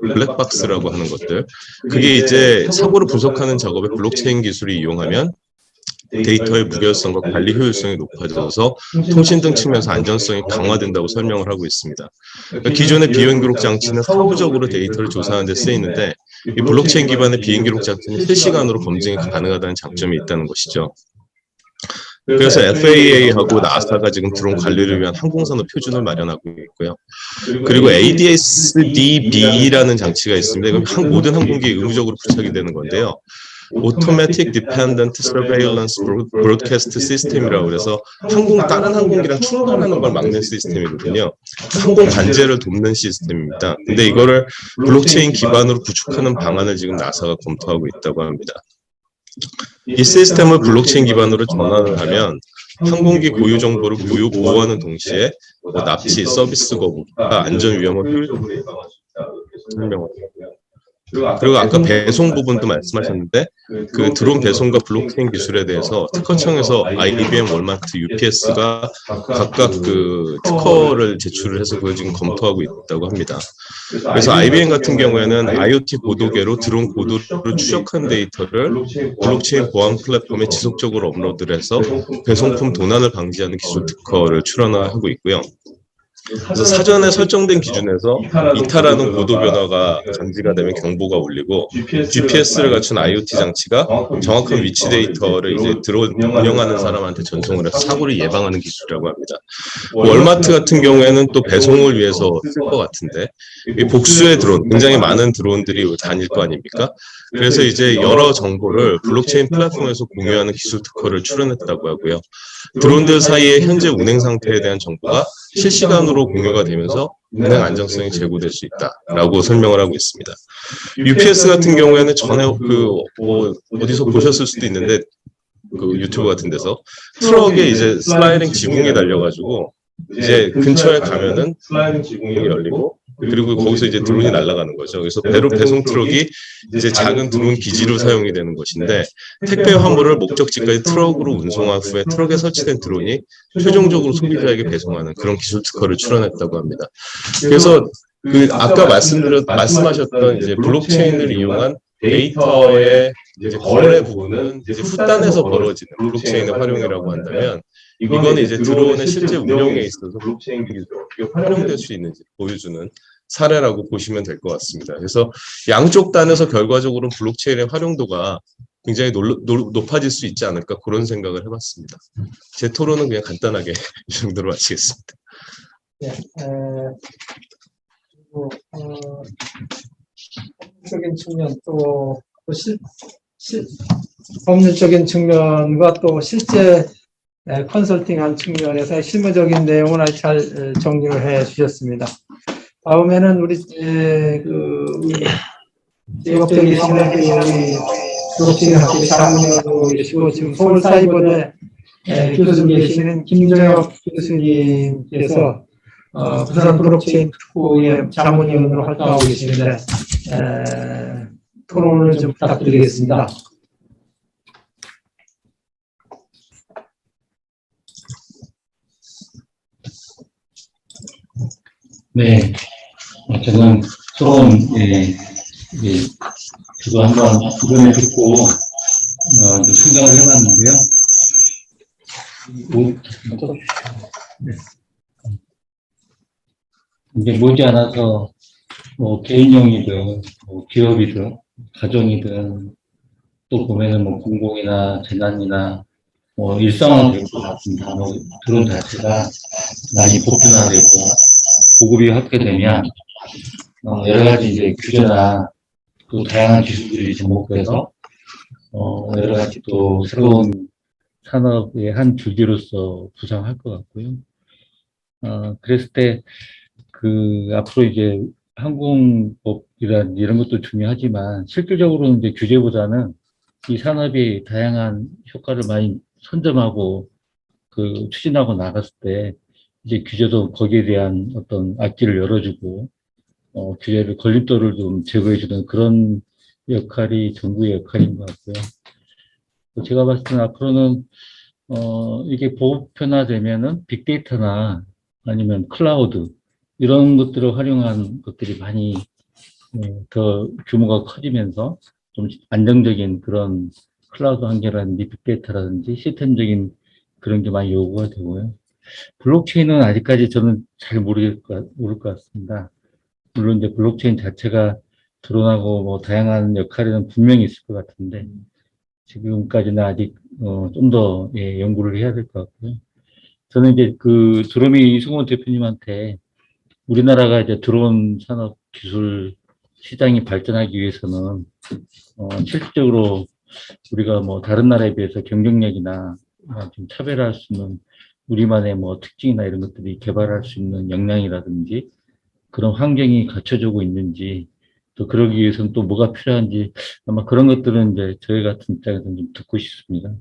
블랙박스라고 하는 것들. 그게 이제 사고를 분석하는 작업에 블록체인 기술을 이용하면 데이터의 무결성과 관리 효율성이 높아져서 통신 등 측면에서 안전성이 강화된다고 설명을 하고 있습니다. 그러니까 기존의 비행 기록 장치는 사후적으로 데이터를 조사하는 데 쓰이는데, 이 블록체인 기반의 비행 기록 장치는 실시간으로 검증이 가능하다는 장점이 있다는 것이죠. 그래서 FAA하고 나사가 지금 드론 관리를 위한 항공산업 표준을 마련하고 있고요. 그리고 ADS-DB라는 장치가 있습니다. 이건 모든 항공기에 의무적으로 부착이 되는 건데요. Automatic Dependent Surveillance Broadcast System이라고 해서 다른 항공기랑 충돌하는 걸 막는 시스템이거든요. 항공 관제를 돕는 시스템입니다. 근데 이거를 블록체인 기반으로 구축하는 방안을 지금 나사가 검토하고 있다고 합니다. 이 시스템을 블록체인 기반으로 전환을 하면 항공기 고유 정보를 보호하는 동시에 납치, 서비스 거부가 안전 위험을 효율적으로 예방할 수 있다, 이렇게 설명을 했고요. 그리고 아까 배송 부분도 말씀하셨는데 그 드론 배송과 블록체인 기술에 대해서 특허청에서 IBM, 월마트, UPS가 각각 그 특허를 제출을 해서 그걸 지금 검토하고 있다고 합니다. 그래서 IBM 같은 경우에는 IoT 고도계로 드론 고도를 추적한 데이터를 블록체인 보안 플랫폼에 지속적으로 업로드를 해서 배송품 도난을 방지하는 기술 특허를 출원하고 있고요. 그래서 사전에 설정된 기준에서 이탈하는 고도 변화가 감지가 되면 경보가 울리고 GPS를 갖춘 IoT 장치가 정확한 위치 데이터를 이제 드론 운영하는 사람한테 전송을 해서 사고를 예방하는 기술이라고 합니다. 월마트 같은 경우에는 또 배송을 위해서 쓸 것 같은데 이 복수의 드론, 굉장히 많은 드론들이 다닐 거 아닙니까? 그래서 이제 여러 정보를 블록체인 플랫폼에서 공유하는 기술 특허를 출원했다고 하고요. 드론들 사이의 현재 운행 상태에 대한 정보가 실시간으로 공유가 되면서 운행 안정성이 제고될 수 있다라고 설명을 하고 있습니다. UPS 같은 경우에는 전에 어디서 보셨을 수도 있는데 그 유튜브 같은 데서 트럭에 이제 슬라이딩 지붕이 달려가지고 이제 근처에 가면은 슬라이딩 지붕이 열리고 그리고 거기서 이제 드론이 날아가는 거죠. 그래서 배송 트럭이 이제 작은 드론 기지로 사용이 되는 것인데 택배 화물을 목적지까지 트럭으로 운송한 후에 트럭에 설치된 드론이 최종적으로 소비자에게 배송하는 그런 기술 특허를 출원했다고 합니다. 그래서 그 아까 말씀하셨던 이제 블록체인을 이용한 데이터의 이제 거래 부분은 이제 후단에서 벌어지는 블록체인의 활용이라고 한다면 이거는 이제 드론의 실제 운영에 있어서 블록체인 기술이 어떻게 활용될 수 있는지 보여주는 사례라고 보시면 될 것 같습니다. 그래서 양쪽 단에서 결과적으로 블록체인의 활용도가 굉장히 높아질 수 있지 않을까 그런 생각을 해봤습니다. 제 토론은 그냥 간단하게 이 정도로 마치겠습니다. 네, 그리고 법률적인 측면 또 법률적인 측면과 또 실제 컨설팅한 측면에서 실무적인 내용을 아주 잘 정리를 해 주셨습니다. 다음에는 우리 제국적인 계시는 졸업생 학교 자문으로 계시고 지금 서울사이버대 교수 계시는 김정혁 교수님께서 부산 블록체인 특구의 자문위원으로 활동하고 계시는데 토론을 좀 부탁드리겠습니다. 네, 저는 처음 그거 한번 이번에 듣고 좀 생각을 해봤는데요. 이제 머지않아서 뭐 개인용이든 뭐 기업이든 가정이든 또 보면은 뭐 공공이나 재난이나 뭐 일상화 될 것 같습니다. 뭐 드론 자체가 많이 보편화되고 보급이 확대되면 여러 가지 이제 규제나 또 다양한 기술들이 접목돼서 여러 가지 또 새로운 산업의 한 줄기로서 부상할 것 같고요. 그랬을 때 앞으로 이제 항공법이란 이런 것도 중요하지만 실질적으로는 이제 규제보다는 이 산업이 다양한 효과를 많이 선점하고 추진하고 나갔을 때 이제 규제도 거기에 대한 어떤 앞길을 열어주고 규제를 걸림돌을 좀 제거해주는 그런 역할이 정부의 역할인 것 같고요. 제가 봤을 때는 앞으로는 이게 보편화되면은 빅데이터나 아니면 클라우드 이런 것들을 활용한 것들이 많이 더 규모가 커지면서 좀 안정적인 그런 클라우드 환경이라든지 빅데이터라든지 시스템적인 그런 게 많이 요구가 되고요. 블록체인은 아직까지 저는 잘 모를 것 같습니다. 물론 이제 블록체인 자체가 드론하고 뭐 다양한 역할에는 분명히 있을 것 같은데 지금까지는 아직 좀 더 연구를 해야 될 것 같고요. 저는 이제 드로미 이승원 대표님한테 우리나라가 이제 드론 산업 기술 시장이 발전하기 위해서는 실질적으로 우리가 뭐 다른 나라에 비해서 경쟁력이나 좀 차별화할 수 있는 우리만의 뭐 특징이나 이런 것들이 개발할 수 있는 역량이라든지 그런 환경이 갖춰지고 있는지 또 그러기 위해서는 또 뭐가 필요한지 아마 그런 것들은 이제 저희 같은 입장에서 좀 듣고 싶습니다.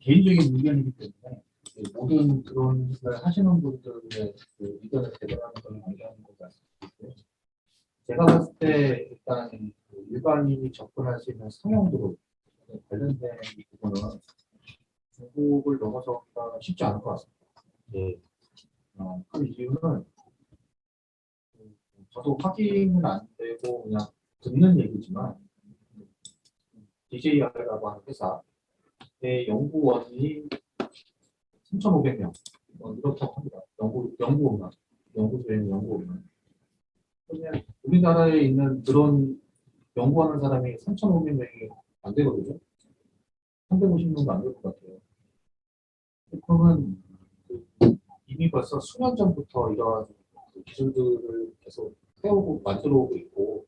개인적인 의견이기 때문에 모든 드론을 하시는 분들의 그 의견을 대변하는 걸 얘기하는 것 같습니다. 제가 봤을 때 일단 그 일반인이 접근할 수 있는 상용도로 관련된 이 부분은 중국을 넘어서기가 쉽지 않을 것 같습니다. 예. 그 이유는 저도 확인은 안 되고 그냥 듣는 얘기지만 DJI라고 하는 회사의 연구원이 3,500명 이렇다고 합니다. 연구원만 연구소에는 연구원만. 그러면 우리나라에 있는 드론 연구하는 사람이 3,500명이 안 되거든요. 350명도 안 될 것 같아요. 그러면 이미 벌써 수년 전부터 이러한 기술들을 계속 해오고 만들어 오고 있고,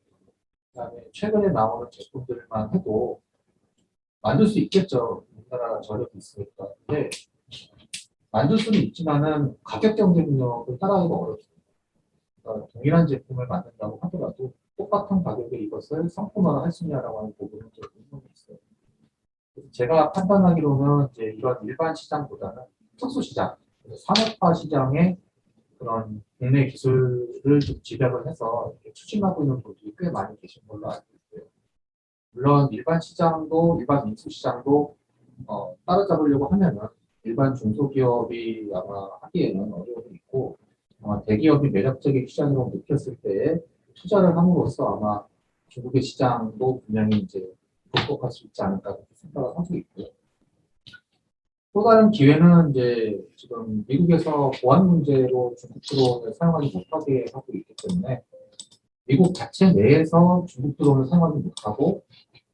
그다음에 최근에 나오는 제품들만 해도 만들 수 있겠죠. 우리나라 저력이 있으니까. 근데 만들 수는 있지만은 가격 경쟁력을 따라하기가 어렵습니다. 그러니까 동일한 제품을 만든다고 하더라도 똑같은 가격에 이것을 상품화를 할 수 있냐라고 하는 부분은 좀 의문이 있어요. 그래서 제가 판단하기로는 이제 이런 일반 시장보다는 특수 시장, 산업화 시장에 그런 국내 기술을 좀 집약을 해서 추진하고 있는 분들이 꽤 많이 계신 걸로 알고 있고요. 물론 일반 시장도 일반 민수 시장도 따라잡으려고 하면은 일반 중소기업이 아마 하기에는 어려움이 있고 대기업이 매력적인 시장으로 느꼈을 때 투자를 함으로써 아마 중국의 시장도 분명히 이제 극복할 수 있지 않을까 생각을 하고 있고요. 또 다른 기회는 이제 지금 미국에서 보안 문제로 중국 드론을 사용하지 못하게 하고 있기 때문에 미국 자체 내에서 중국 드론을 사용하지 못하고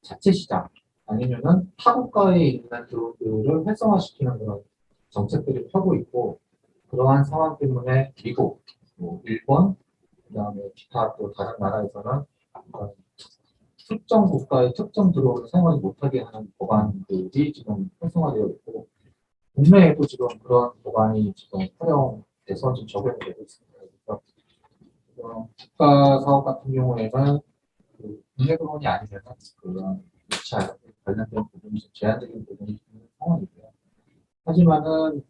자체 시장 아니면은 타국가에 있는 드론들을 활성화시키는 그런 정책들을 펴고 있고, 그러한 상황 때문에 미국, 일본, 그다음에 기타 또 다른 나라에서는 특정 국가의 특정 드론을 사용하지 못하게 하는 법안들이 지금 활성화되어 있고, 국내에도 지금 그런 법안이 지금 활용돼서 지금 적용이 되고 있습니다. 그래서 국가 사업 같은 경우에는 국내 드론이 아니면 그런 유차 관련된 부분이 좀 제한적인 부분이 있는 상황이고요. 하지만은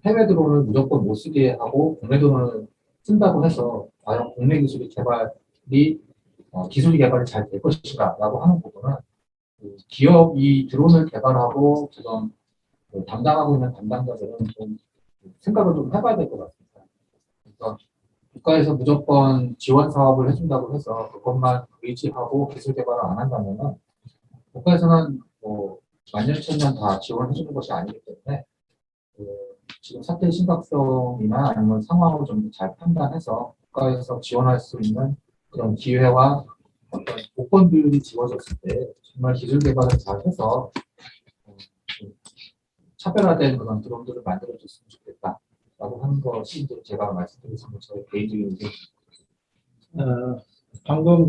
해외 드론을 무조건 못 쓰게 하고 국내 드론을 쓴다고 해서 과연 국내 기술이 개발이 기술 개발이 잘 될 것인가라고 하는 부분은 기업이 드론을 개발하고 지금 담당하고 있는 담당자들은 좀 생각을 좀 해봐야 될 것 같습니다. 그래서 국가에서 무조건 지원 사업을 해준다고 해서 그것만 의지하고 기술 개발을 안 한다면은 국가에서는 만년천년 다 지원해주는 것이 아니기 때문에 지금 사태의 심각성이나 아니면 상황을 좀 잘 판단해서 국가에서 지원할 수 있는 그런 기회와 어떤 조건들이 지워졌을 때 정말 기술 개발을 잘 해서 차별화된 그런 드론들을 만들어줬으면 좋겠다라고 하는 것이 이제 제가 말씀드렸습니다. 저의 개인적인 의견입니다. 방금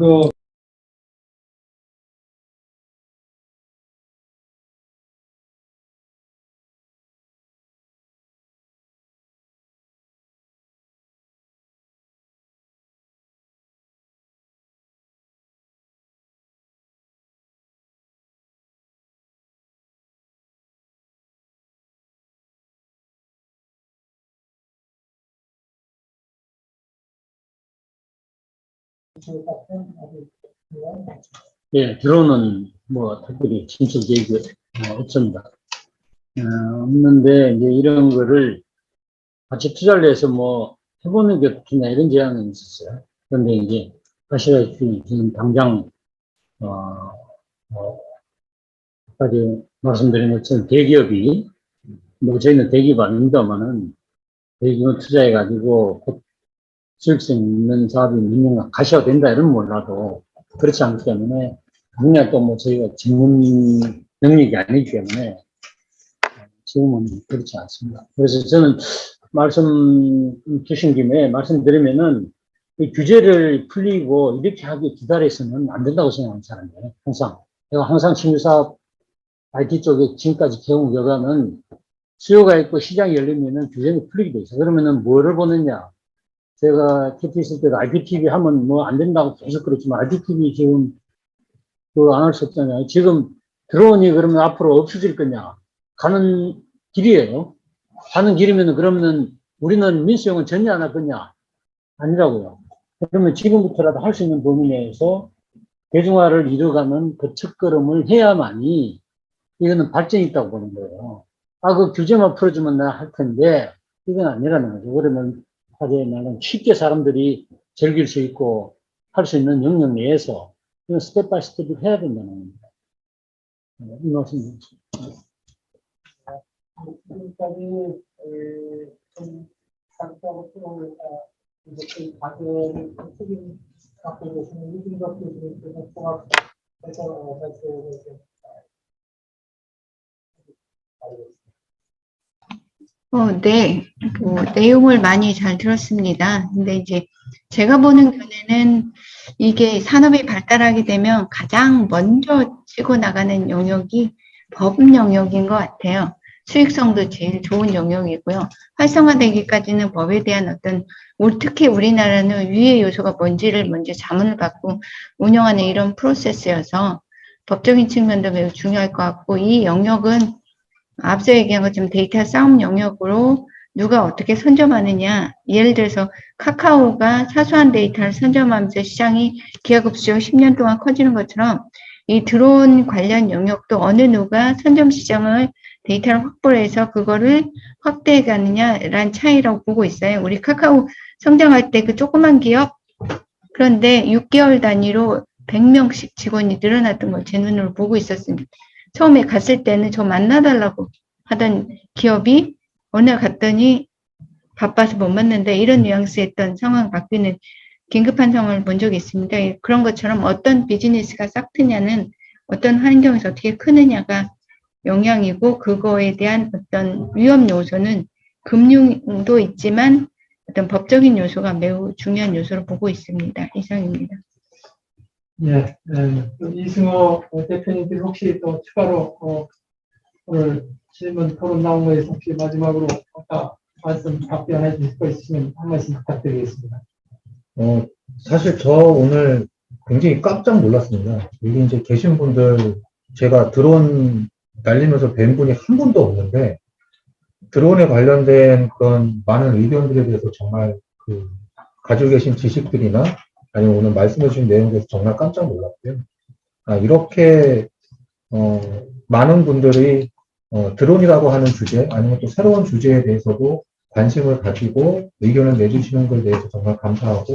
예, 드론은 뭐 특별히 진출 계획이 없습니다. 없는데 이제 이런 거를 같이 투자를 해서 뭐 해보는 게 어떻냐 이런 제안은 있었어요. 그런데 이제 아시다시피 지금 당장 까지 말씀드린 것처럼 대기업이 뭐 저희는 대기업 아닙니다만은 대기업 투자해가지고 곧 수익성 있는 사업이 몇년 가셔야 된다 이런 몰라도 그렇지 않기 때문에 그냥 또 뭐 저희가 전문 능력이 아니기 때문에 지금은 그렇지 않습니다. 그래서 저는 말씀 주신 김에 말씀드리면은 이 규제를 풀리고 이렇게 하기 기다려서는 안 된다고 생각하는 사람이에요. 항상. 제가 항상 신규사업 IT 쪽에 지금까지 경험 결과는 수요가 있고 시장이 열리면은 규제가 풀리게 돼 있어요. 그러면은 뭐를 보느냐. 제가 TT 있을 때도 IPTV 하면 뭐 안 된다고 계속 그랬지만 IPTV 지금 그거 안 할 수 없잖아요. 지금 드론이 그러면 앞으로 없어질 거냐. 가는 길이에요. 가는 길이면 그러면 우리는 민수형은 전혀 안 할 거냐? 아니라고요. 그러면 지금부터라도 할 수 있는 범위 내에서 대중화를 이뤄가는 그 첫걸음을 해야만이 이거는 발전이 있다고 보는 거예요. 아, 그 규제만 풀어주면 나 할 텐데 이건 아니라는 거죠. 그러면 하되 나는 쉽게 사람들이 즐길 수 있고 할 수 있는 영역 내에서 이건 스텝 바이 스텝을 해야 된다는 겁니다. 이 말씀입니다. 지금까지 좀 강조하고 싶은 이제 과제를 책임 갖고 계시는 이준석 교수님께서 종합해서 말씀을 네. 내용을 많이 잘 들었습니다. 근데 이제 제가 보는 견해는 이게 산업이 발달하게 되면 가장 먼저 치고 나가는 영역이 법 영역인 것 같아요. 수익성도 제일 좋은 영역이고요. 활성화되기까지는 법에 대한 어떤, 특히 우리나라는 위의 요소가 뭔지를 먼저 자문을 받고 운영하는 이런 프로세스여서 법적인 측면도 매우 중요할 것 같고, 이 영역은 앞서 얘기한 것처럼 데이터 싸움 영역으로 누가 어떻게 선점하느냐. 예를 들어서 카카오가 사소한 데이터를 선점하면서 시장이 기하급수적으로 10년 동안 커지는 것처럼 이 드론 관련 영역도 어느 누가 선점 시장을 데이터를 확보를 해서 그거를 확대해 가느냐라는 차이라고 보고 있어요. 우리 카카오 성장할 때 그 조그만 기업, 그런데 6개월 단위로 100명씩 직원이 늘어났던 걸 제 눈으로 보고 있었습니다. 처음에 갔을 때는 저 만나달라고 하던 기업이 어느 날 갔더니 바빠서 못 만난다, 이런 뉘앙스의 했던 상황 바뀌는 긴급한 상황을 본 적이 있습니다. 그런 것처럼 어떤 비즈니스가 싹 트냐는 어떤 환경에서 어떻게 크느냐가 영향이고, 그거에 대한 어떤 위험 요소는 금융도 있지만 어떤 법적인 요소가 매우 중요한 요소로 보고 있습니다. 이상입니다. 예, 이승호 대표님들 혹시 또 추가로 오늘 질문 토론 나온 거에서 혹시 마지막으로 아까 말씀 답변해 주실 거 있으면 한 말씀 부탁드리겠습니다. 사실 저 오늘 굉장히 깜짝 놀랐습니다. 여기 이제 계신 분들, 제가 드론 날리면서 뵌 분이 한 분도 없는데, 드론에 관련된 그런 많은 의견들에 대해서 정말 가지고 계신 지식들이나 아니면 오늘 말씀해 주신 내용에 대해서 정말 깜짝 놀랐고요. 이렇게 많은 분들이 드론이라고 하는 주제, 아니면 또 새로운 주제에 대해서도 관심을 가지고 의견을 내주시는 것에 대해서 정말 감사하고,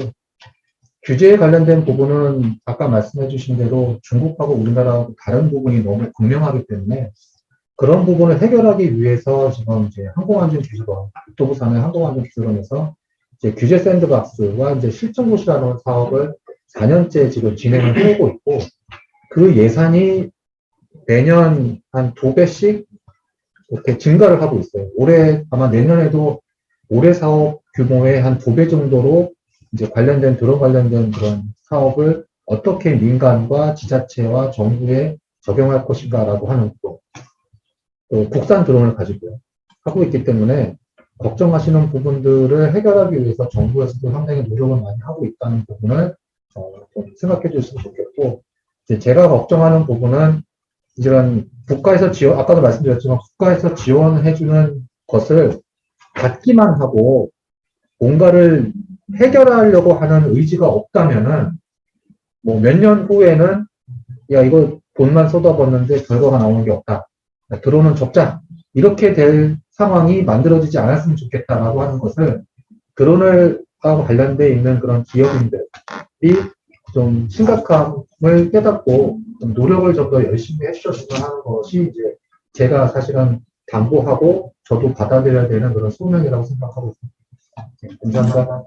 규제에 관련된 부분은 아까 말씀해 주신 대로 중국하고 우리나라하고 다른 부분이 너무 분명하기 때문에 그런 부분을 해결하기 위해서 지금 이제 항공안전기술원, 국토부 산하의 항공안전기술원에서 이제 규제 샌드박스와 이제 실전고시라는 사업을 4년째 지금 진행을 해오고 있고, 그 예산이 매년 한 2배씩 이렇게 증가를 하고 있어요. 올해 아마 내년에도 올해 사업 규모의 한 2배 정도로 이제 관련된 드론 관련된 그런 사업을 어떻게 민간과 지자체와 정부에 적용할 것인가라고 하는 또 국산 드론을 가지고요 하고 있기 때문에 걱정하시는 부분들을 해결하기 위해서 정부에서도 상당히 노력을 많이 하고 있다는 부분을 좀 생각해 주셨으면 좋겠고, 이제 제가 걱정하는 부분은 이런 국가에서 지원, 아까도 말씀드렸지만 국가에서 지원해 주는 것을 받기만 하고 뭔가를 해결하려고 하는 의지가 없다면은 뭐 몇 년 후에는 야, 이거 돈만 쏟아붓는데 결과가 나오는 게 없다, 드론은 접자, 이렇게 될 상황이 만들어지지 않았으면 좋겠다라고 하는 것을 드론을 관련돼 있는 그런 기업인들이 좀 심각함을 깨닫고 좀 노력을 좀 더 열심히 해주셨으면 하는 것이 이제 제가 사실은 당부하고 저도 받아들여야 되는 그런 소명이라고 생각하고 있습니다. 네, 감사합니다.